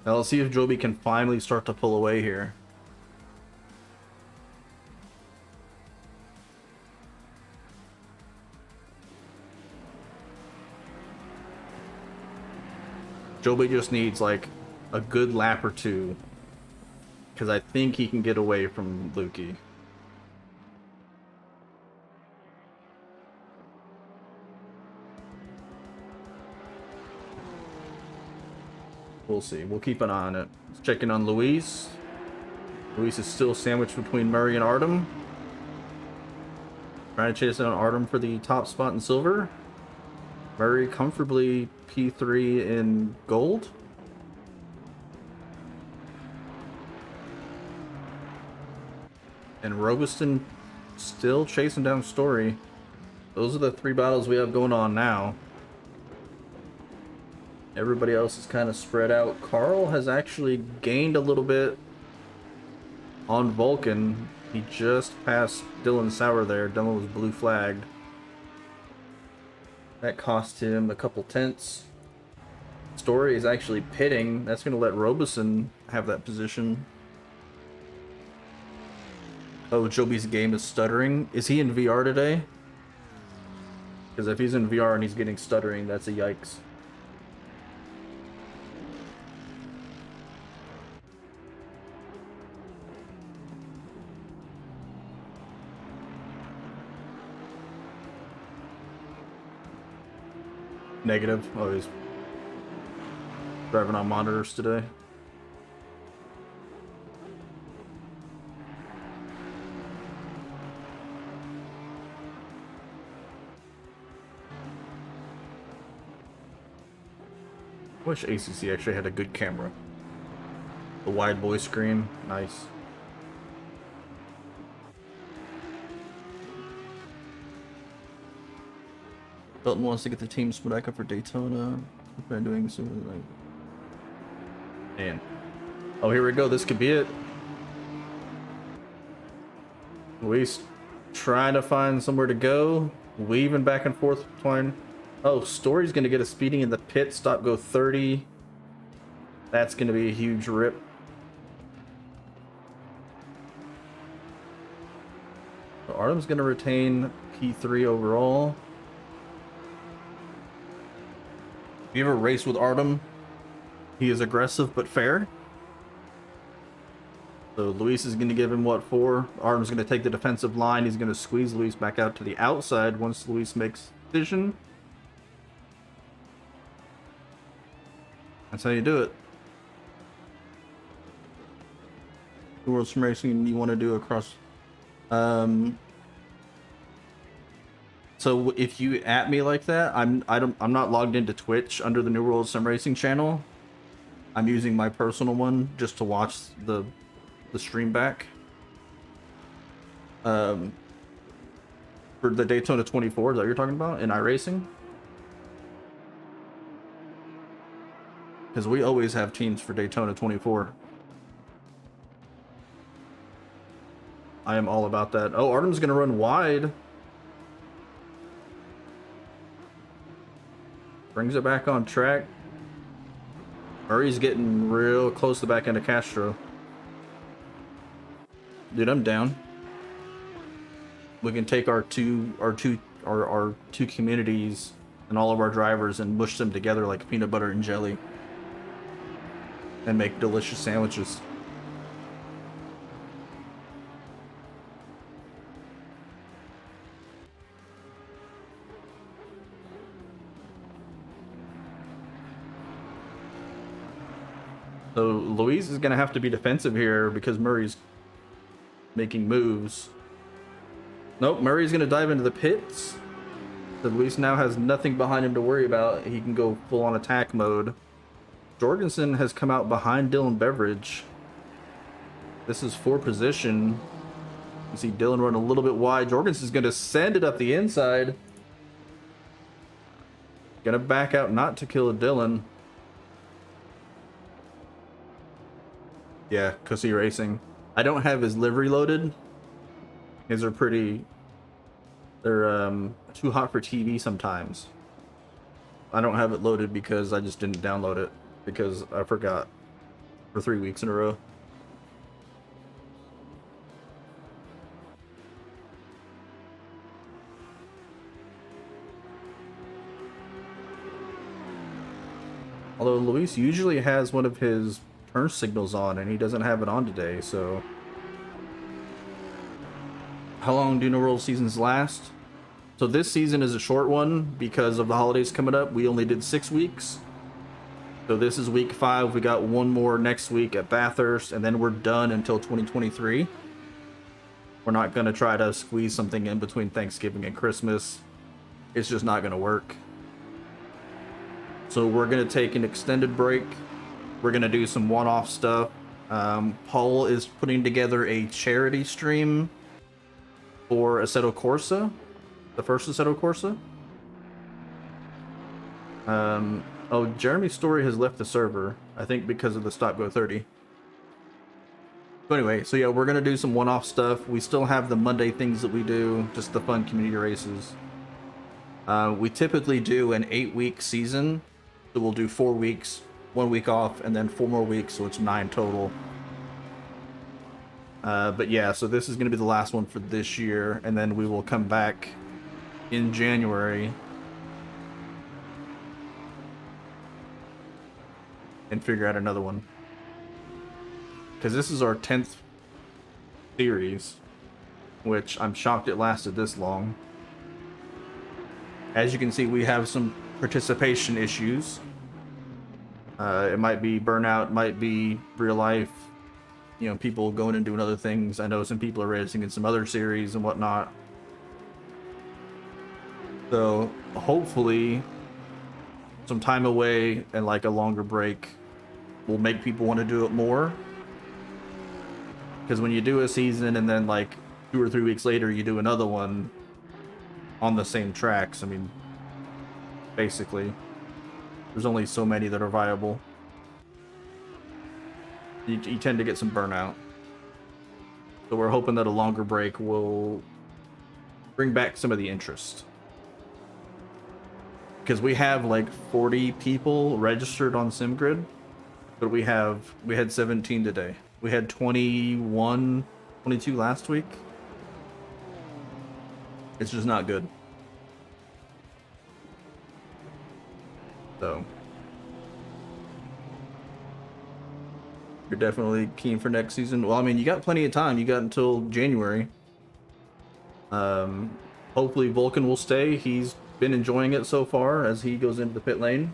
A: Now let's see if Joby can finally start to pull away here. Joby just needs like a good lap or two, because I think he can get away from Lukey. We'll see. We'll keep an eye on it. Checking on Luis. Luis is still sandwiched between Murray and Artem. Trying to chase down Artem for the top spot in silver. Murray comfortably P3 in gold. And Robeston still chasing down Story. Those are the 3 battles we have going on now. Everybody else is kind of spread out. Carl has actually gained a little bit on Vulcan. He just passed Dylan Sauer there. Dylan was blue flagged. That cost him a couple tenths. Story is actually pitting. That's going to let Robeson have that position. Oh, Joby's game is stuttering. Is he in VR today? Because if he's in VR and he's getting stuttering, that's a yikes. Negative. Oh, he's driving on monitors today. Wish ACC actually had a good camera. The wide voice screen, nice. Belton wants to get the team split back up for Daytona. What am I doing something like? Man. Oh, here we go. This could be it. Luis trying to find somewhere to go. Weaving back and forth between. Oh, Story's going to get a speeding in the pit. Stop go 30. That's going to be a huge rip. So Artem's going to retain P3 overall. If you ever race with Artem, he is aggressive but fair. So Luis is going to give him what, 4? Artem's going to take the defensive line. He's going to squeeze Luis back out to the outside once Luis makes a decision. That's how you do it. The World Sim Racing you want to do across. So if you at me like that, I'm not logged into Twitch under the New World Sim Racing channel. I'm using my personal one just to watch the stream back. For the Daytona 24, is that what you're talking about in iRacing? Because we always have teams for Daytona 24. I am all about that. Oh, Artem's gonna run wide. Brings it back on track. Murray's getting real close to the back end of Castro. Dude, I'm down. We can take our two communities and all of our drivers and mush them together like peanut butter and jelly. And make delicious sandwiches. So Luis is going to have to be defensive here because Murray's making moves. Nope, Murray's going to dive into the pits. So Luis now has nothing behind him to worry about. He can go full on attack mode. Jorgensen has come out behind Dylan Beveridge. This is for position. You see Dylan run a little bit wide. Jorgensen's going to send it up the inside. Gonna back out not to kill Dylan. Yeah, Cussy Racing. I don't have his livery loaded. His are pretty... They're too hot for TV sometimes. I don't have it loaded because I just didn't download it. Because I forgot for 3 weeks in a row. Although Luis usually has one of his turn signals on and he doesn't have it on today, so... How long do New World seasons last? So this season is a short one because of the holidays coming up. We only did 6 weeks. So this is week 5. We got one more next week at Bathurst, and then we're done until 2023. We're not going to try to squeeze something in between Thanksgiving and Christmas. It's just not going to work. So we're going to take an extended break. We're going to do some one-off stuff. Paul is putting together a charity stream for Assetto Corsa. The first Assetto Corsa. Oh, Jeremy's story has left the server, I think because of the Stop Go 30. But anyway, so yeah, we're going to do some one-off stuff. We still have the Monday things that we do, just the fun community races. We typically do an 8-week season, so we'll do 4 weeks, 1 week off, and then 4 more weeks, so it's 9 total. But yeah, so this is going to be the last one for this year, and then we will come back in January and figure out another one. Because this is our 10th series, which I'm shocked it lasted this long. As you can see, we have some participation issues. It might be burnout, might be real life, you know, people going and doing other things. I know some people are racing in some other series and whatnot. So hopefully some time away and like a longer break will make people want to do it more. Because when you do a season and then like 2 or 3 weeks later you do another one on the same tracks, I mean, basically, there's only so many that are viable. You tend to get some burnout. So we're hoping that a longer break will bring back some of the interest. Because we have like 40 people registered on SimGrid, but we had 17 today. We had 21, 22 last week. It's just not good. So you're definitely keen for next season. Well, I mean, you got plenty of time. You got until January. Hopefully Vulcan will stay. He's been enjoying it so far as he goes into the pit lane.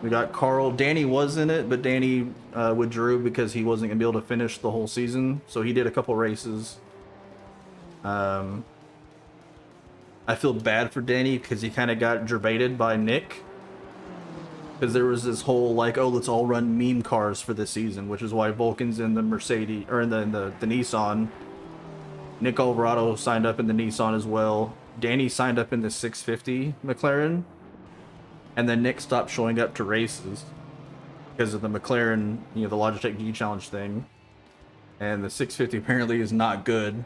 A: We got Carl. Danny was in it, but Danny withdrew because he wasn't gonna be able to finish the whole season. So he did a couple races. I feel bad for Danny because he kind of got gerbated by Nick. Because there was this whole like, oh, let's all run meme cars for this season, which is why Vulcan's in the Mercedes or in the Nissan. Nick Alvarado signed up in the Nissan as well. Danny signed up in the 650 McLaren. And then Nick stopped showing up to races because of the McLaren, you know, the Logitech G Challenge thing. And the 650 apparently is not good.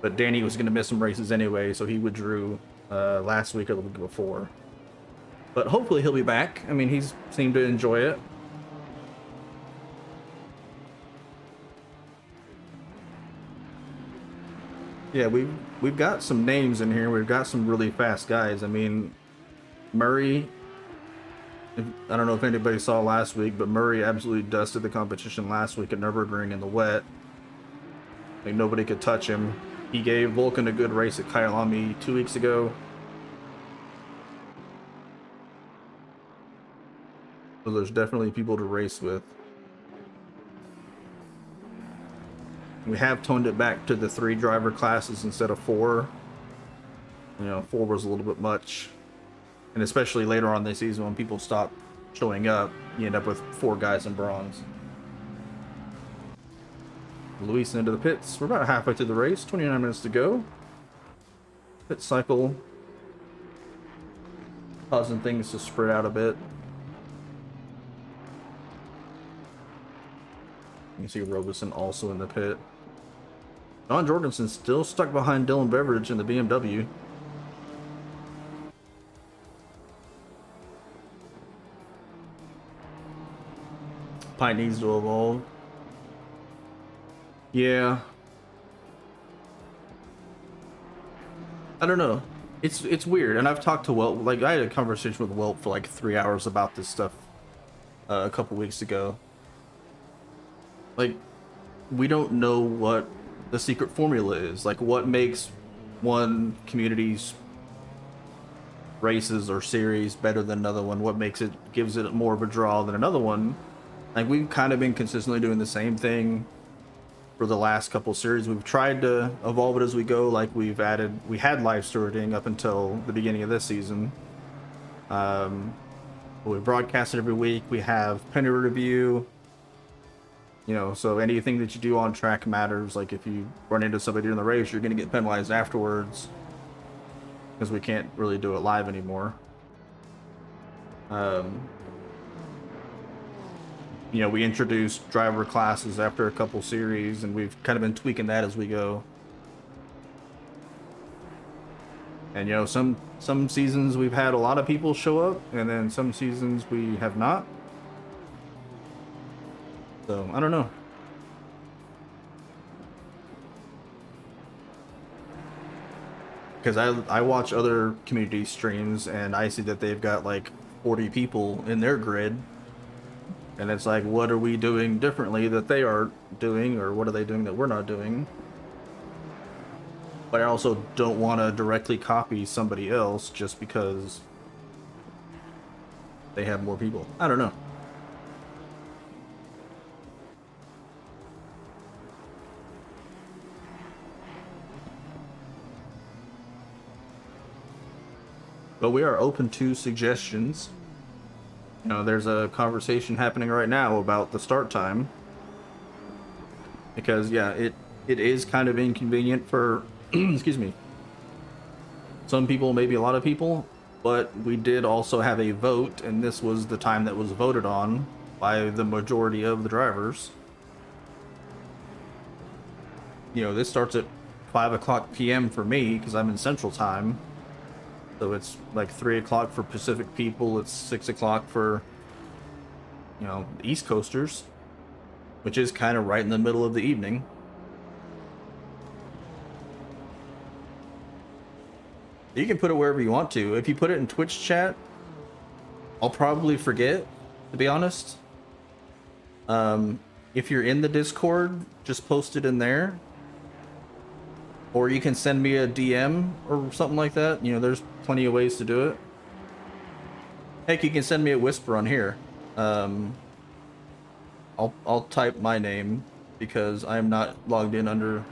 A: But Danny was going to miss some races anyway, so he withdrew last week or the week before. But hopefully he'll be back. I mean, he's seemed to enjoy it. Yeah, we've got some names in here. We've got some really fast guys. I mean, Murray, I don't know if anybody saw last week, but Murray absolutely dusted the competition last week at Nürburgring in the wet. Like, nobody could touch him. He gave Vulcan a good race at Kyalami 2 weeks ago. So there's definitely people to race with. We have toned it back to the 3 driver classes instead of 4. You know, 4 was a little bit much. And especially later on this season when people stop showing up, you end up with 4 guys in bronze. Luis into the pits. We're about halfway through the race, 29 minutes to go. Pit cycle causing things to spread out a bit. You can see Robeson also in the pit. John Jorgensen still stuck behind Dylan Beveridge in the BMW. Pint needs to evolve. Yeah. I don't know. It's weird, and I've talked to Welp. Like, I had a conversation with Welp for like 3 hours about this stuff a couple weeks ago. Like, we don't know what the secret formula is. Like, what makes one community's races or series better than another one? What makes it, gives it more of a draw than another one? Like, we've kind of been consistently doing the same thing for the last couple series. We've tried to evolve it as we go. Like, we had live stewarding up until the beginning of this season. We broadcast it every week. We have penalty review. You know, so anything that you do on track matters. Like, if you run into somebody during the race, you're going to get penalized afterwards because we can't really do it live anymore. You know, we introduced driver classes after a couple series, and we've kind of been tweaking that as we go. And, you know, some seasons we've had a lot of people show up, and then some seasons we have not. So, I don't know. Because I watch other community streams, and I see that they've got like 40 people in their grid. And it's like, what are we doing differently that they are doing, or what are they doing that we're not doing? but I also don't want to directly copy somebody else just because they have more people. I don't know. But we are open to suggestions. You know, there's a conversation happening right now about the start time. Because, yeah, it is kind of inconvenient for, excuse me, some people, maybe a lot of people. But we did also have a vote, and this was the time that was voted on by the majority of the drivers. You know, this starts at 5 o'clock p.m. for me because I'm in Central Time. So it's like 3 o'clock for Pacific people. It's 6 o'clock for, you know, East Coasters, which is kind of right in the middle of the evening. You can put it wherever you want to. If you put it in Twitch chat, I'll probably forget, to be honest. If you're in the Discord, just post it in there. Or you can send me a DM or something like that. You know, there's plenty of ways to do it. Heck, you can send me a whisper on here. I'll type my name because I'm not logged in under.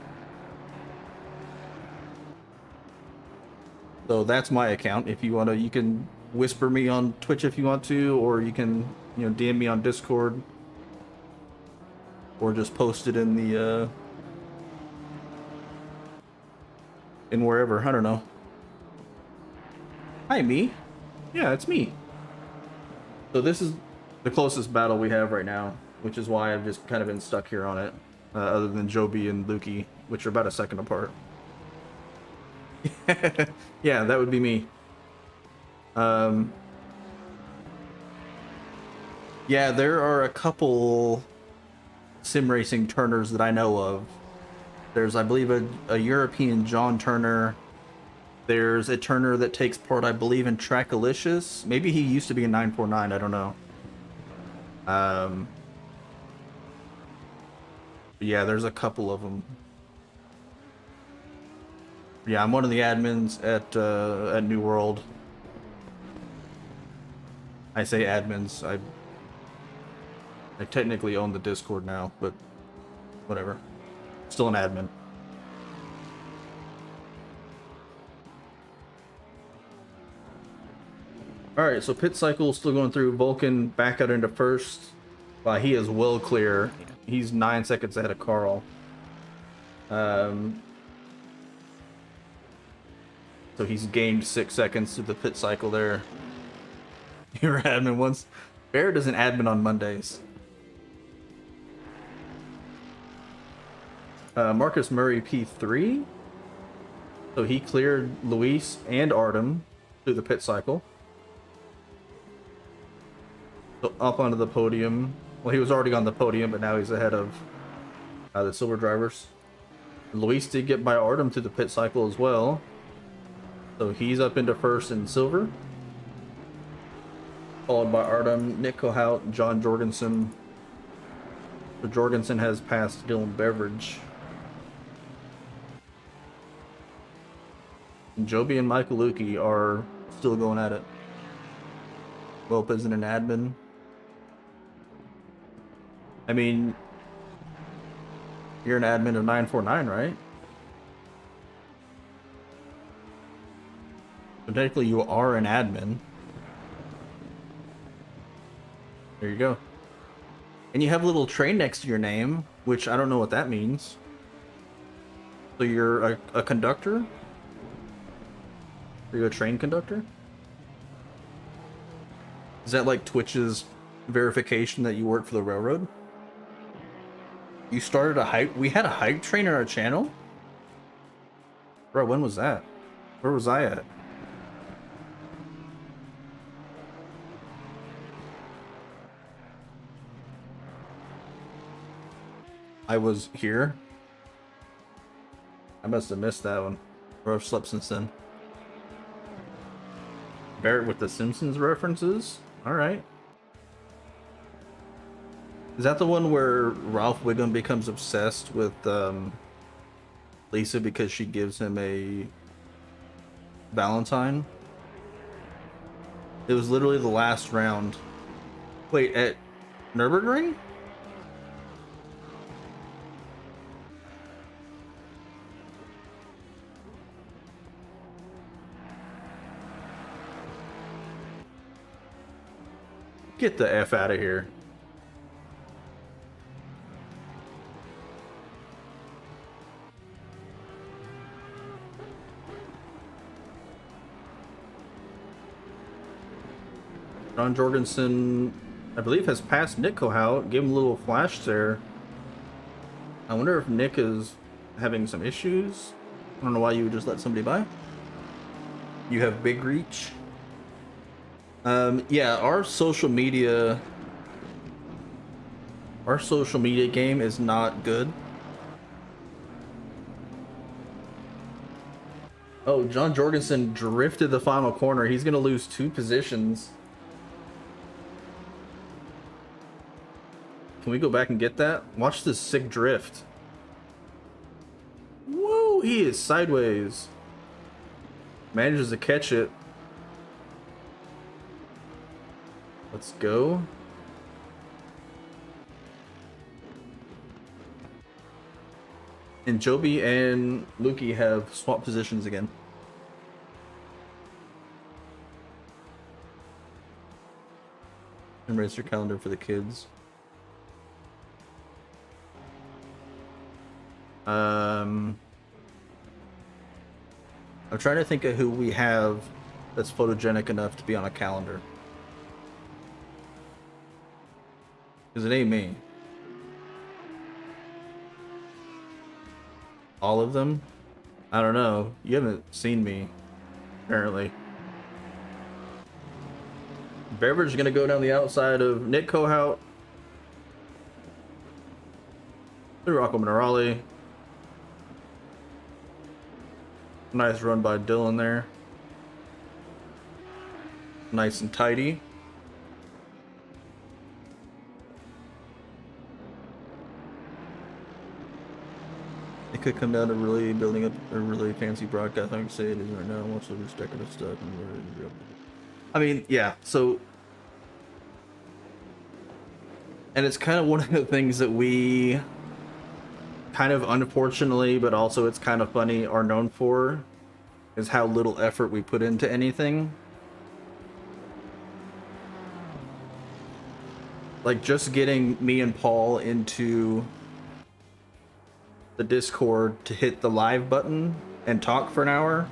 A: So that's my account. If you wanna, you can whisper me on Twitch if you want to, or you can, you know, DM me on Discord, or just post it in the in wherever. I don't know. Hi, me. Yeah, it's me. So this is the closest battle we have right now, which is why I've just kind of been stuck here on it, other than Joby and Lukey, which are about a second apart. Yeah, that would be me. Yeah, there are a couple sim racing turners that I know of. There's, I believe, a European John Turner. There's a Turner that takes part, I believe, in Trackalicious. Maybe he used to be in 949, I don't know. Yeah, there's a couple of them. Yeah, I'm one of the admins at New World. I say admins. I technically own the Discord now, but whatever. Still an admin. Alright, so pit cycle still going through. Vulcan back out into first. He is well clear. He's 9 seconds ahead of Carl. So he's gained 6 seconds through the pit cycle there. You're admin once. Barrett is an admin on Mondays. Marcus Murray P3. So he cleared Luis and Artem through the pit cycle. So up onto the podium. Well, he was already on the podium, but now he's ahead of the silver drivers. Luis did get by Artem through the pit cycle as well. So he's up into first in silver. Followed by Artem, Nick Kohout, John Jorgensen. So Jorgensen has passed Dylan Beveridge. And Joby and Michael Lukey are still going at it. Welp isn't an admin. I mean, you're an admin of 949, right? So technically you are an admin. There you go. And you have a little train next to your name, which I don't know what that means. So you're a conductor? Are you a train conductor? Is that like Twitch's verification that you work for the railroad? You started a hype? We had a hype train on our channel? Bro, when was that? Where was I at? I was here? I must have missed that one. Or I've slept since then. Barrett with the Simpsons references? Alright. Is that the one where Ralph Wiggum becomes obsessed with Lisa because she gives him a Valentine. It was literally the last round. Wait, at Nürburgring? Get the F out of here. John Jorgensen, I believe, has passed Nick Kohout. Give him a little flash there. I wonder if Nick is having some issues. I don't know why you would just let somebody by. You have big reach. Yeah, our social media game is not good. Oh, John Jorgensen drifted the final corner. He's gonna lose 2 positions. Can we go back and get that? Watch this sick drift. Whoa, he is sideways. Manages to catch it. Let's go. And Joby and Lukey have swapped positions again. And race your calendar for the kids. I'm trying to think of who we have that's photogenic enough to be on a calendar. Because it ain't me. All of them? I don't know. You haven't seen me, apparently. Beverage is going to go down the outside of Nick Kohout. Through Rocco Minerale. Nice run by Dylan there. Nice and tidy. It could come down to really building up a really fancy broadcast. I can say it is right now. Watch this decorative stuff. I mean, yeah, so... And it's kind of one of the things that we... kind of unfortunately, but also it's kind of funny, are known for, is how little effort we put into anything. Like, just getting me and Paul into the Discord to hit the live button and talk for an hour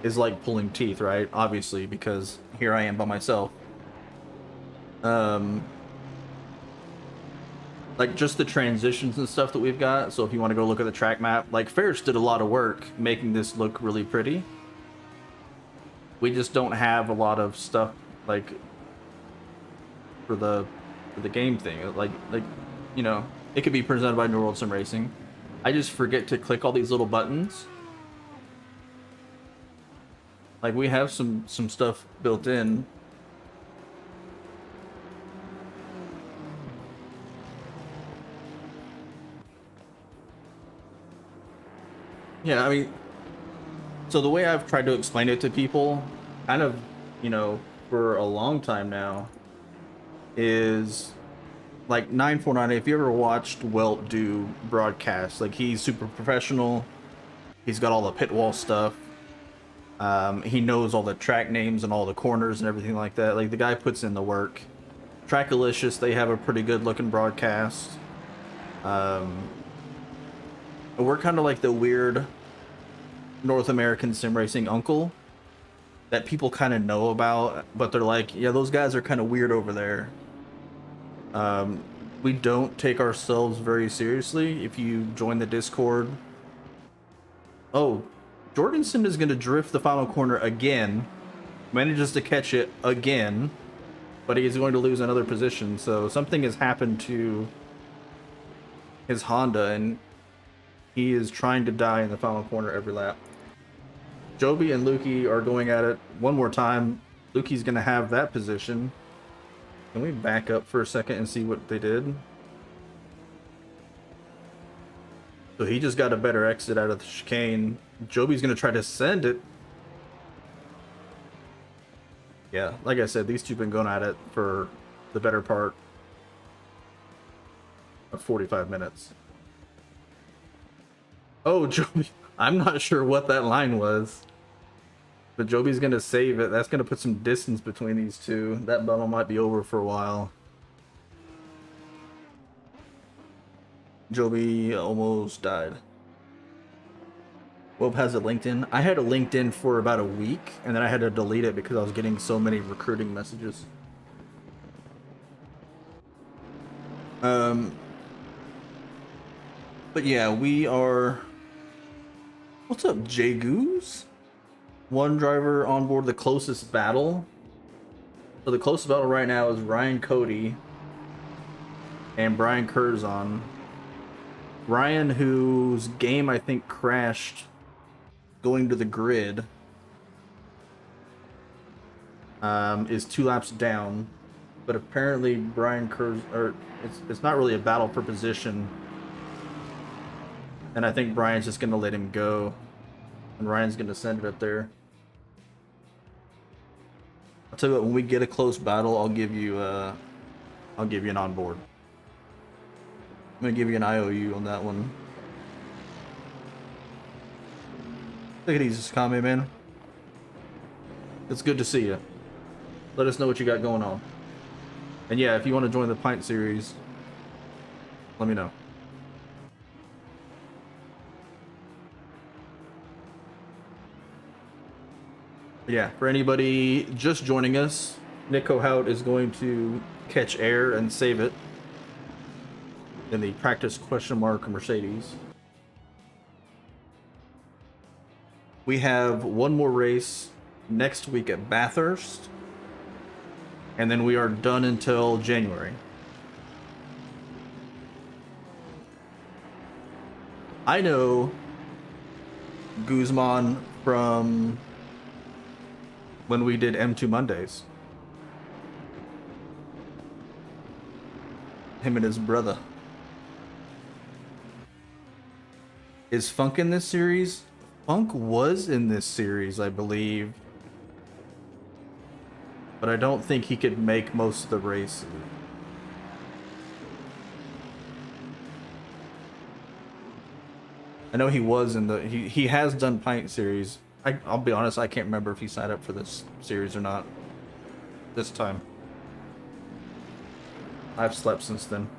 A: is like pulling teeth, right? Obviously, because here I am by myself. Like, just the transitions and stuff that we've got. So if you want to go look at the track map, like, Ferris did a lot of work making this look really pretty. We just don't have a lot of stuff, like, for the game thing. Like, you know, it could be presented by New World Sim Racing. I just forget to click all these little buttons. Like, we have some stuff built in. Yeah, I mean, so the way I've tried to explain it to people, kind of, you know, for a long time now, is like 949. If you ever watched Welt do broadcasts, like, he's super professional. He's got all the pit wall stuff. He knows all the track names and all the corners and everything like that. Like, the guy puts in the work. Trackalicious, they have a pretty good looking broadcast. We're kind of like the weird North American sim racing uncle that people kind of know about, but they're like, yeah, those guys are kind of weird over there. We don't take ourselves very seriously. If you join the Discord... Oh, Jorgensen is going to drift the final corner again. Manages to catch it again, but he is going to lose another position. So something has happened to his Honda, and he is trying to die in the final corner every lap. Joby and Lukey are going at it one more time. Lukey's going to have that position. Can we back up for a second and see what they did? So he just got a better exit out of the chicane. Joby's gonna try to send it. Yeah, like I said, these two been going at it for the better part of 45 minutes. Oh, Joby. I'm not sure what that line was. But Joby's gonna save it. That's gonna put some distance between these two. That battle might be over for a while. Joby almost died. Whoop has a LinkedIn. I had a LinkedIn for about a week, and then I had to delete it because I was getting so many recruiting messages. But yeah, we are... What's up, Jay Goose? One driver on board the closest battle. So the closest battle right now is Ryan Cody and Brian Curzon. Ryan, whose game I think crashed going to the grid, is 2 laps down. But apparently Brian Curzon, or it's not really a battle for position. And I think Brian's just gonna let him go. And Ryan's gonna send it up there. I'll tell you what, when we get a close battle, I'll give you an onboard. I'm gonna give you an IOU on that one. Take it easy, Sakame, man. It's good to see you. Let us know what you got going on. And yeah, if you want to join the Pint series, let me know. Yeah, for anybody just joining us, Nico Hout is going to catch air and save it in the practice question mark Mercedes. We have one more race next week at Bathurst, and then we are done until January. I know Guzman from when we did M2 Mondays. Him and his brother. Is Funk in this series? Funk was in this series, I believe. But I don't think he could make most of the races. I know he was in the... He has done Pint series. I'll be honest, I can't remember if he signed up for this series or not. This time. I've slept since then.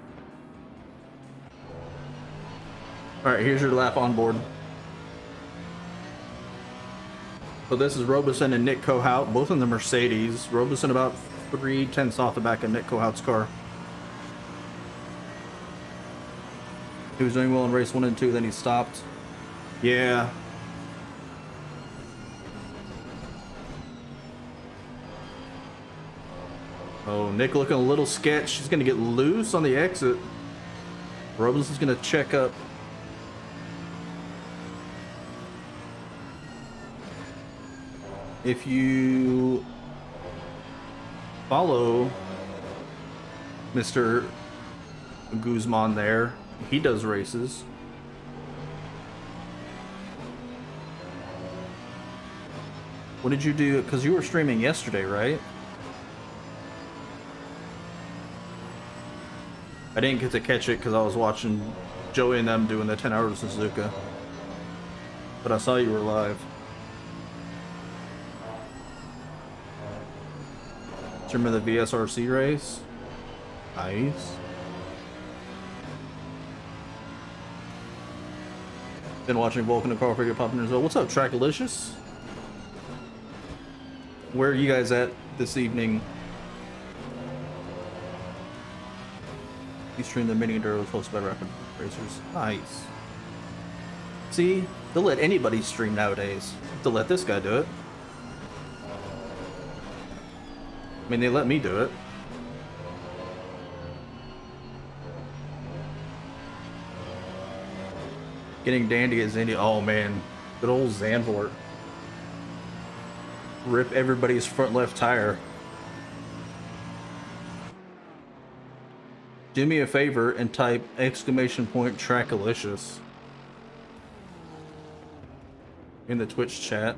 A: Alright, here's your lap on board. So this is Robeson and Nick Kohout, both in the Mercedes. Robeson about 3/10 off the back of Nick Kohout's car. He was doing well in race 1 and 2, then he stopped. Yeah. Oh, Nick looking a little sketch. He's going to get loose on the exit. Robeson's going to check up. If you follow Mr. Guzman there, he does races. What did you do? Because you were streaming yesterday, right? I didn't get to catch it because I was watching Joey and them doing the 10 hours of Suzuka. But I saw you were live. Do you remember the VSRC race? Nice. Been watching Vulcan and Car Figure popping as well. What's up, Trackalicious? Where are you guys at this evening? You stream the mini enduros hosted by Rapid Racers. Nice. See, they'll let anybody stream nowadays. They'll let this guy do it. I mean, they let me do it. Getting Dan to get Zandy. Oh man, good old Zandvoort. Rip everybody's front left tire. Do me a favor and type !Trackalicious. in the Twitch chat.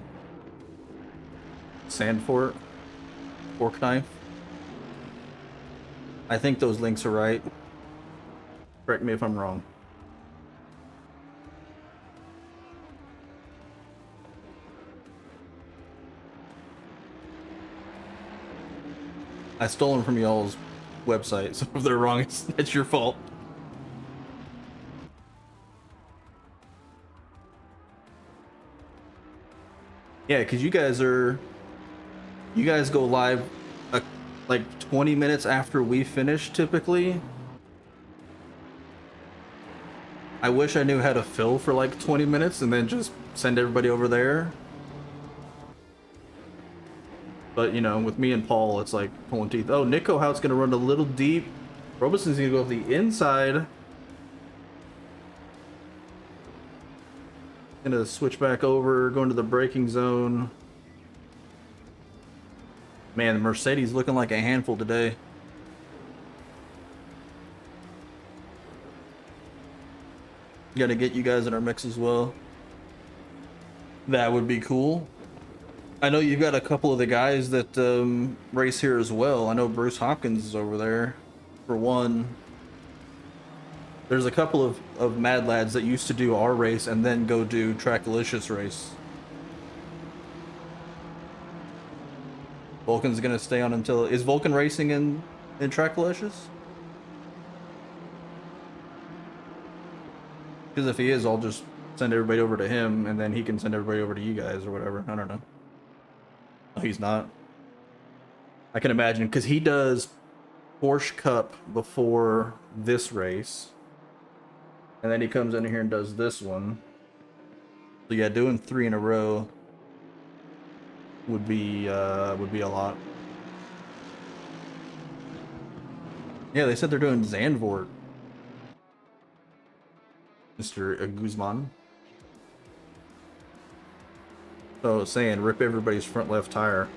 A: Sandfort, fork knife. I think those links are right. Correct me if I'm wrong. I stole them from y'all's website, so if they're wrong, it's your fault. Yeah, because you guys go live like 20 minutes after we finish typically. I wish I knew how to fill for like 20 minutes and then just send everybody over there. But, you know, with me and Paul, it's like pulling teeth. Oh, Nico Hout's going to run a little deep. Robeson's going to go off the inside. Going to switch back over, going to the braking zone. Man, the Mercedes looking like a handful today. Got to get you guys in our mix as well. That would be cool. I know you've got a couple of the guys that race here as well. I know Bruce Hopkins is over there, for one. There's a couple of mad lads that used to do our race and then go do Trackalicious race. Vulcan's gonna stay on until... Is Vulcan racing in Trackalicious? Because if he is, I'll just send everybody over to him, and then he can send everybody over to you guys or whatever. I don't know. Oh, he's not. I can imagine, because he does Porsche Cup before this race. And then he comes in here and does this one. So yeah, doing 3 in a row would be a lot. Yeah, they said they're doing Zandvoort. Mr. Guzman. So saying rip everybody's front left tire.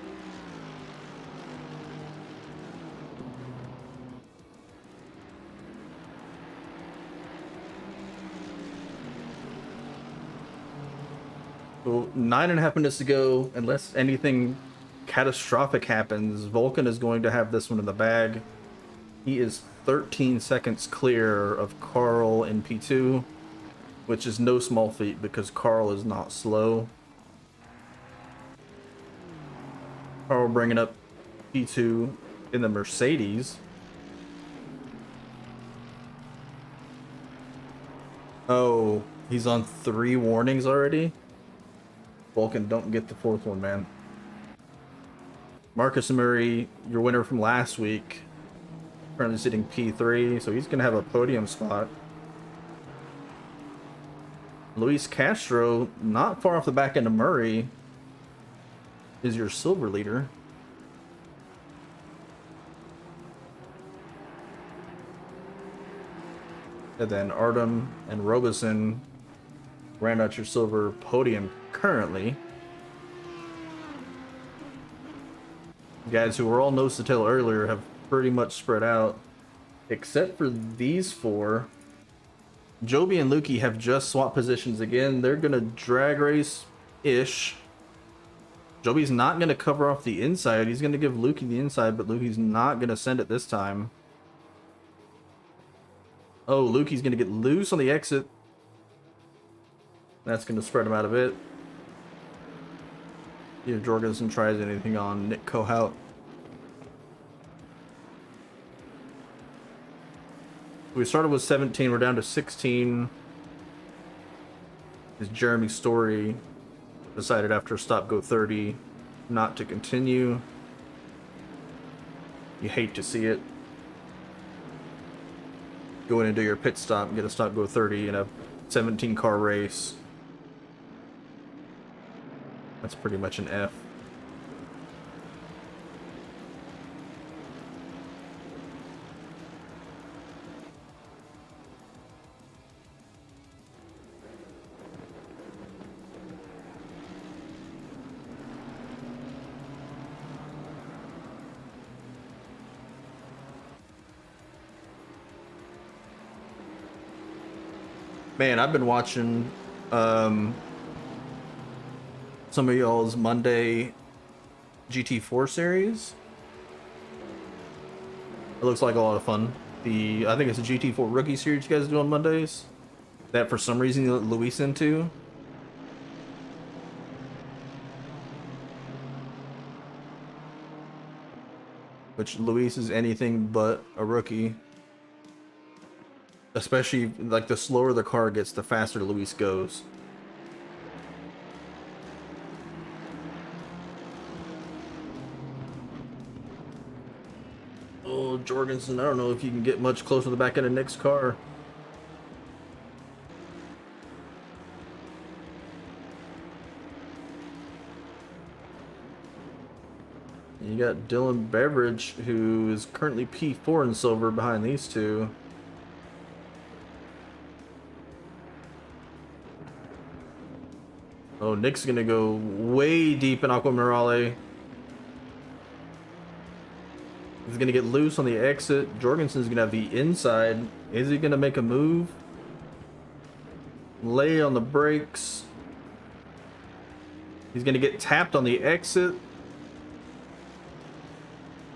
A: So 9.5 minutes to go. Unless anything catastrophic happens, Vulcan is going to have this one in the bag. He is 13 seconds clear of Carl in P2, which is no small feat because Carl is not slow. Carl bringing up P2 in the Mercedes. Oh, he's on 3 warnings already? Vulcan, don't get the 4th one, man. Marcus Murray, your winner from last week, currently sitting P3, so he's going to have a podium spot. Luis Castro, not far off the back end of Murray, is your silver leader. And then Artem and Robeson ran out your silver podium currently. Guys who were all nose to tail earlier have pretty much spread out, except for these 4. Joby and Lukey have just swapped positions again. They're gonna drag race-ish. Joby's not gonna cover off the inside. He's gonna give Lukey the inside, but Lukey's not gonna send it this time. Oh, Lukey's gonna get loose on the exit. That's gonna spread him out a bit. See if Jorgensen tries anything on Nick Kohout. We started with 17, we're down to 16. As Jeremy Story decided after a stop go 30 not to continue. You hate to see it. Go in and do your pit stop and get a stop go 30 in a 17 car race. That's pretty much an F. Man, I've been watching some of y'all's Monday GT4 series. It looks like a lot of fun. I think it's a GT4 rookie series you guys do on Mondays. That for some reason you let Luis into. Which Luis is anything but a rookie. Especially, like, the slower the car gets, the faster Luis goes. Oh, Jorgensen, I don't know if you can get much closer to the back end of Nick's car. You got Dylan Beveridge, who is currently P4 in silver behind these two. Oh, Nick's gonna go way deep in Aqua Minerale. He's gonna get loose on the exit. Jorgensen's gonna have the inside. Is he gonna make a move? Lay on the brakes. He's gonna get tapped on the exit.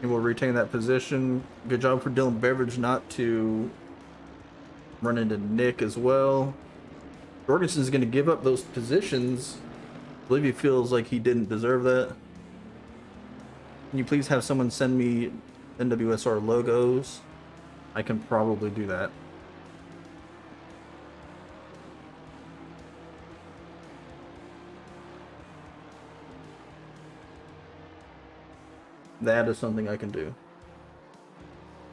A: And will retain that position. Good job for Dylan Beveridge not to run into Nick as well. Jorgensen's going to give up those positions. I believe he feels like he didn't deserve that. Can you please have someone send me NWSR logos? I can probably do that. That is something I can do.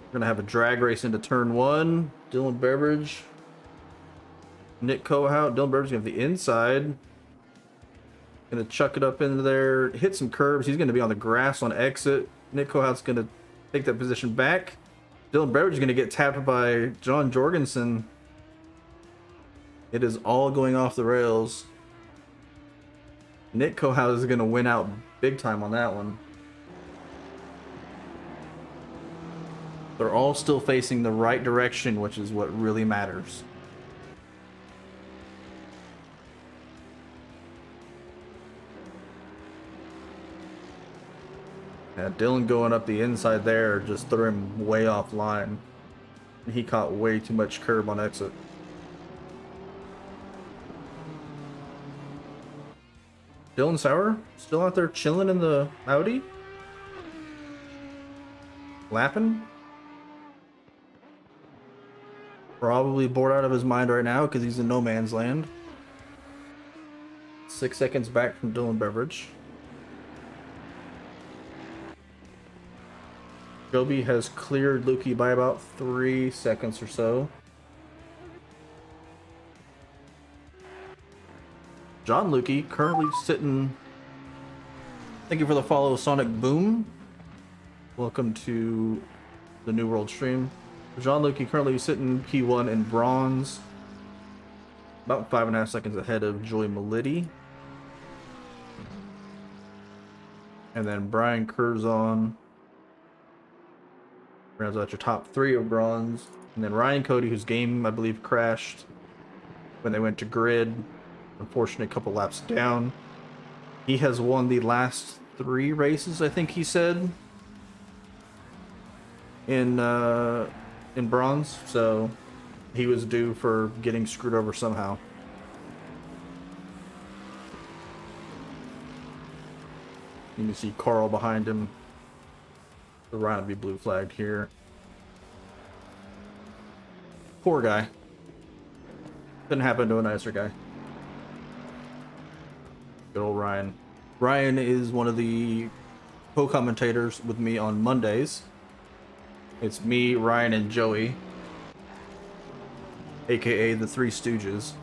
A: We're going to have a drag race into turn 1. Dylan Beveridge. Nick Kohout. Dylan Beveridge going to have the inside. Going to chuck it up into there. Hit some curbs. He's going to be on the grass on exit. Nick Kohout's going to take that position back. Dylan Beveridge is going to get tapped by John Jorgensen. It is all going off the rails. Nick Kohout is going to win out big time on that one. They're all still facing the right direction, which is what really matters. Yeah, Dylan going up the inside there just threw him way offline. He caught way too much curb on exit. Dylan Sauer still out there chilling in the Audi? Lapping? Probably bored out of his mind right now because he's in no man's land. 6 seconds back from Dylan Beveridge. Joby has cleared Lukey by about 3 seconds or so. John Lukey currently sitting... Thank you for the follow, Sonic Boom. Welcome to the New World stream. John Lukey currently sitting P1 in bronze. About 5.5 seconds ahead of Joy Melidi. And then Brian Curzon rounds out your top 3 of bronze. And then Ryan Cody, whose game, I believe, crashed when they went to grid. Unfortunately, a couple laps down. He has won the last 3 races, I think he said, in bronze. So he was due for getting screwed over somehow. You can see Carl behind him. The Ryan will be blue flagged here. Poor guy. Couldn't happen to a nicer guy. Good old Ryan. Ryan is one of the co-commentators with me on Mondays. It's me, Ryan, and Joey, aka the Three Stooges.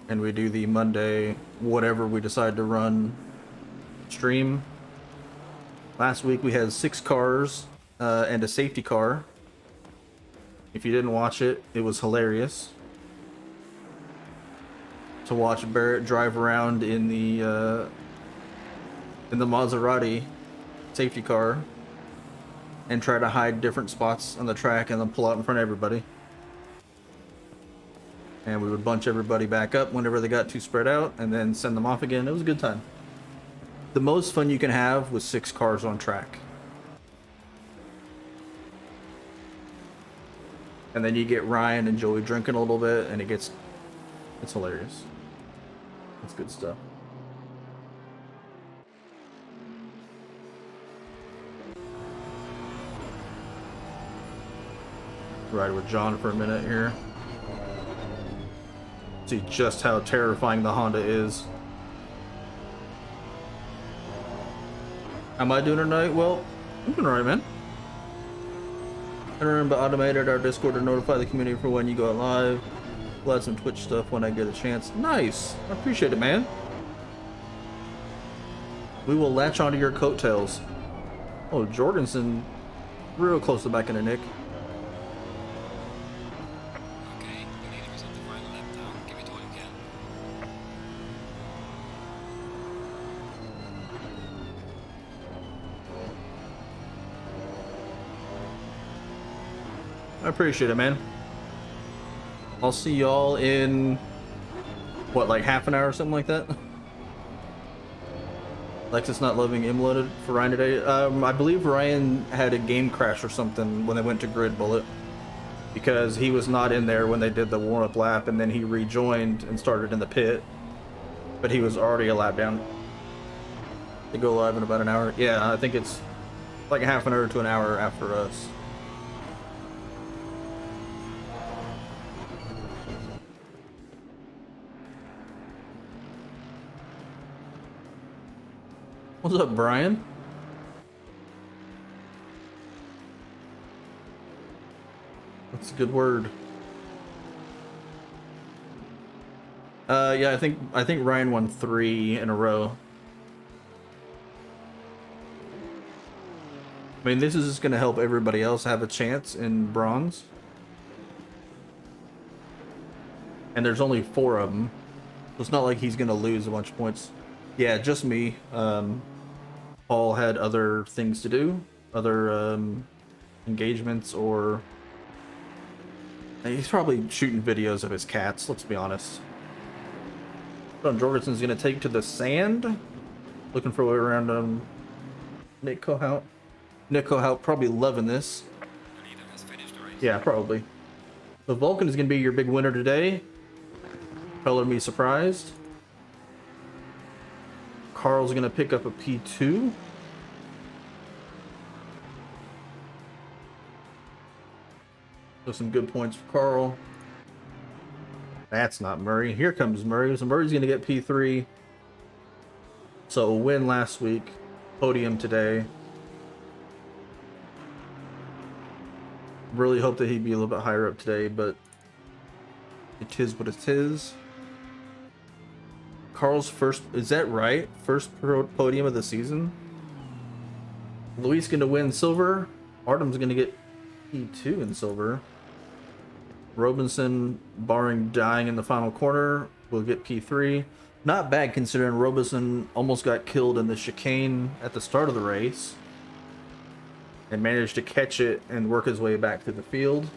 A: And we do the Monday whatever we decide to run stream. Last week we had 6 cars and a safety car. If you didn't watch it, it was hilarious to watch Barrett drive around in the Maserati safety car and try to hide different spots on the track and then pull out in front of everybody. And we would bunch everybody back up whenever they got too spread out and then send them off again. It was a good time. The most fun you can have with 6 cars on track. And then you get Ryan and Joey drinking a little bit, and it's hilarious. It's good stuff. Ride with John for a minute here. See just how terrifying the Honda is. How am I doing tonight? Well, I'm doing alright, man. I remember automated our Discord to notify the community for when you go live. We'll add some Twitch stuff when I get a chance. Nice! I appreciate it, man. We will latch onto your coattails. Oh, Jorgensen, real close to back into Nick.
B: Okay, you need to reset the final lap down. Give it all you can.
A: I appreciate it, man. I'll see y'all in, what, like half an hour or something like that? Lexus not loving Imola for Ryan today. I believe Ryan had a game crash or something when they went to Grid Bullet. Because he was not in there when they did the warm-up lap, and then he rejoined and started in the pit. But he was already a lap down. They go live in about an hour. Yeah, I think it's like a half an hour to an hour after us. What's up, Brian? That's a good word. Yeah, I think Ryan won 3 in a row. I mean, this is just going to help everybody else have a chance in bronze. And there's only 4 of them. So it's not like he's going to lose a bunch of points. Yeah, just me. Paul had other things to do, other engagements, or he's probably shooting videos of his cats, let's be honest. John Jorgensen's gonna take to the sand, looking for a way around Nick Kohout. Nick Kohout probably loving this.
B: The leader has finished the race.
A: Yeah, probably. So Vulcan is gonna be your big winner today. Color me surprised. Carl's gonna pick up a P2. So some good points for Carl. That's not Murray. Here comes Murray. So Murray's gonna get P3. So a win last week. Podium today. Really hope that he'd be a little bit higher up today, but it is what it is. Carl's first, is that right? First podium of the season. Luis gonna win silver. Artem's gonna get P2 in silver. Robinson, barring dying in the final corner, will get P3. Not bad considering Robinson almost got killed in the chicane at the start of the race and managed to catch it and work his way back through the field.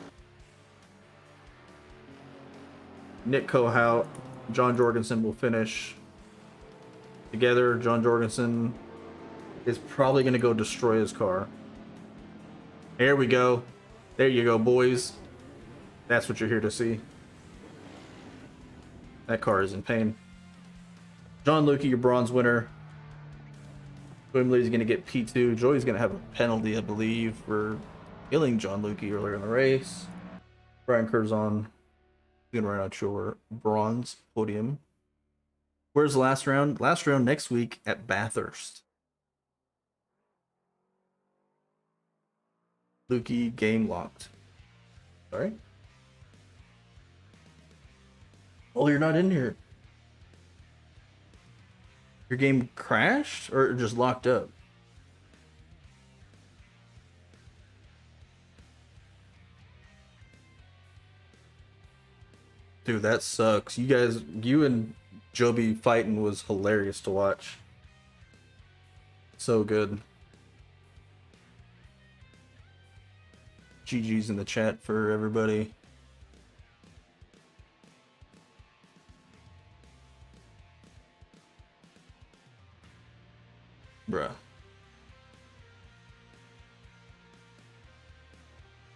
A: Nick Kohout, John Jorgensen will finish together. John Jorgensen is probably going to go destroy his car. There we go. There you go, boys. That's what you're here to see. That car is in pain. John Lukey, your bronze winner. Wimley's going to get P2. Joey's going to have a penalty, I believe, for killing John Lukey earlier in the race. Brian Curzon going to run out your bronze podium. Where's the last round? Last round next week at Bathurst. Lukey game locked. Sorry? Oh, you're not in here. Your game crashed or just locked up? Dude, that sucks. You and Joby fighting was hilarious to watch. So good. GG's in the chat for everybody.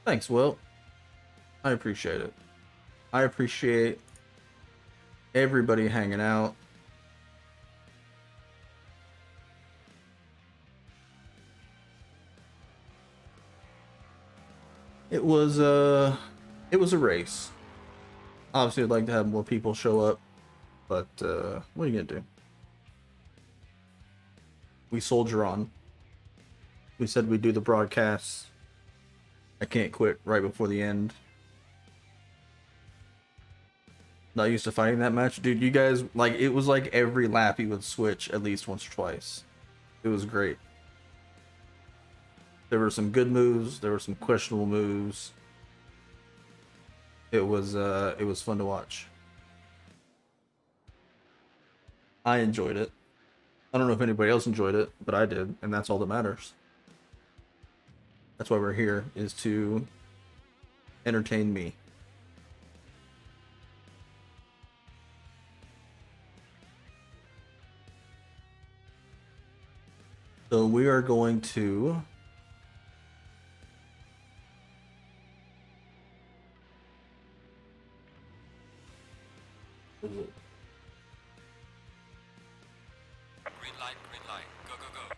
A: Thanks, Will. I appreciate it. I appreciate everybody hanging out. It was a race. Obviously, I'd like to have more people show up, but what are you gonna do? We soldier on. We said we'd do the broadcasts. I can't quit right before the end. Not used to fighting that match, dude. You guys, like, it was like every lap he would switch at least once or twice. It was great. There were some good moves. There were some questionable moves. It was fun to watch. I enjoyed it. I don't know if anybody else enjoyed it, but I did, and that's all that matters. That's why we're here, is to entertain me. So we are going to
B: Green light, green light. Go, go, go.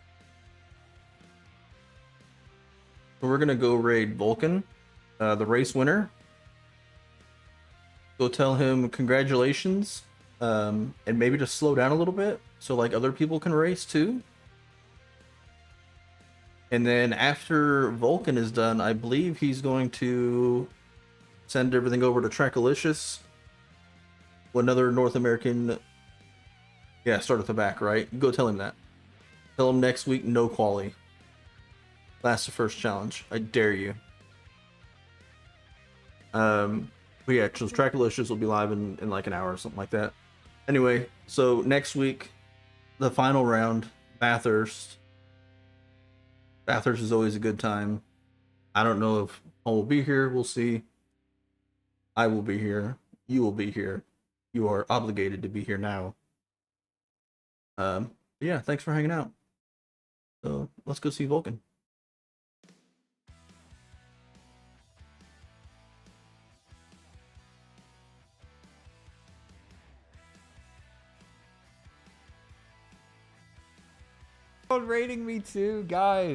A: we're gonna go raid Vulcan, the race winner. Go tell him congratulations, and maybe just slow down a little bit so like other people can race too. And then after Vulcan is done, I believe he's going to send everything over to Trackalicious. Another North American. Yeah, start at the back, right? Go tell him that. Tell him next week, no quali. That's the first challenge. I dare you. But yeah, so Trackalicious will be live in like an hour or something like that. Anyway, so next week, the final round, Bathurst. Bathurst is always a good time. I don't know if Paul will be here. We'll see. I will be here. You will be here. You are obligated to be here now. Yeah, thanks for hanging out. So let's go see Vulcan.
C: Rating me too, guys.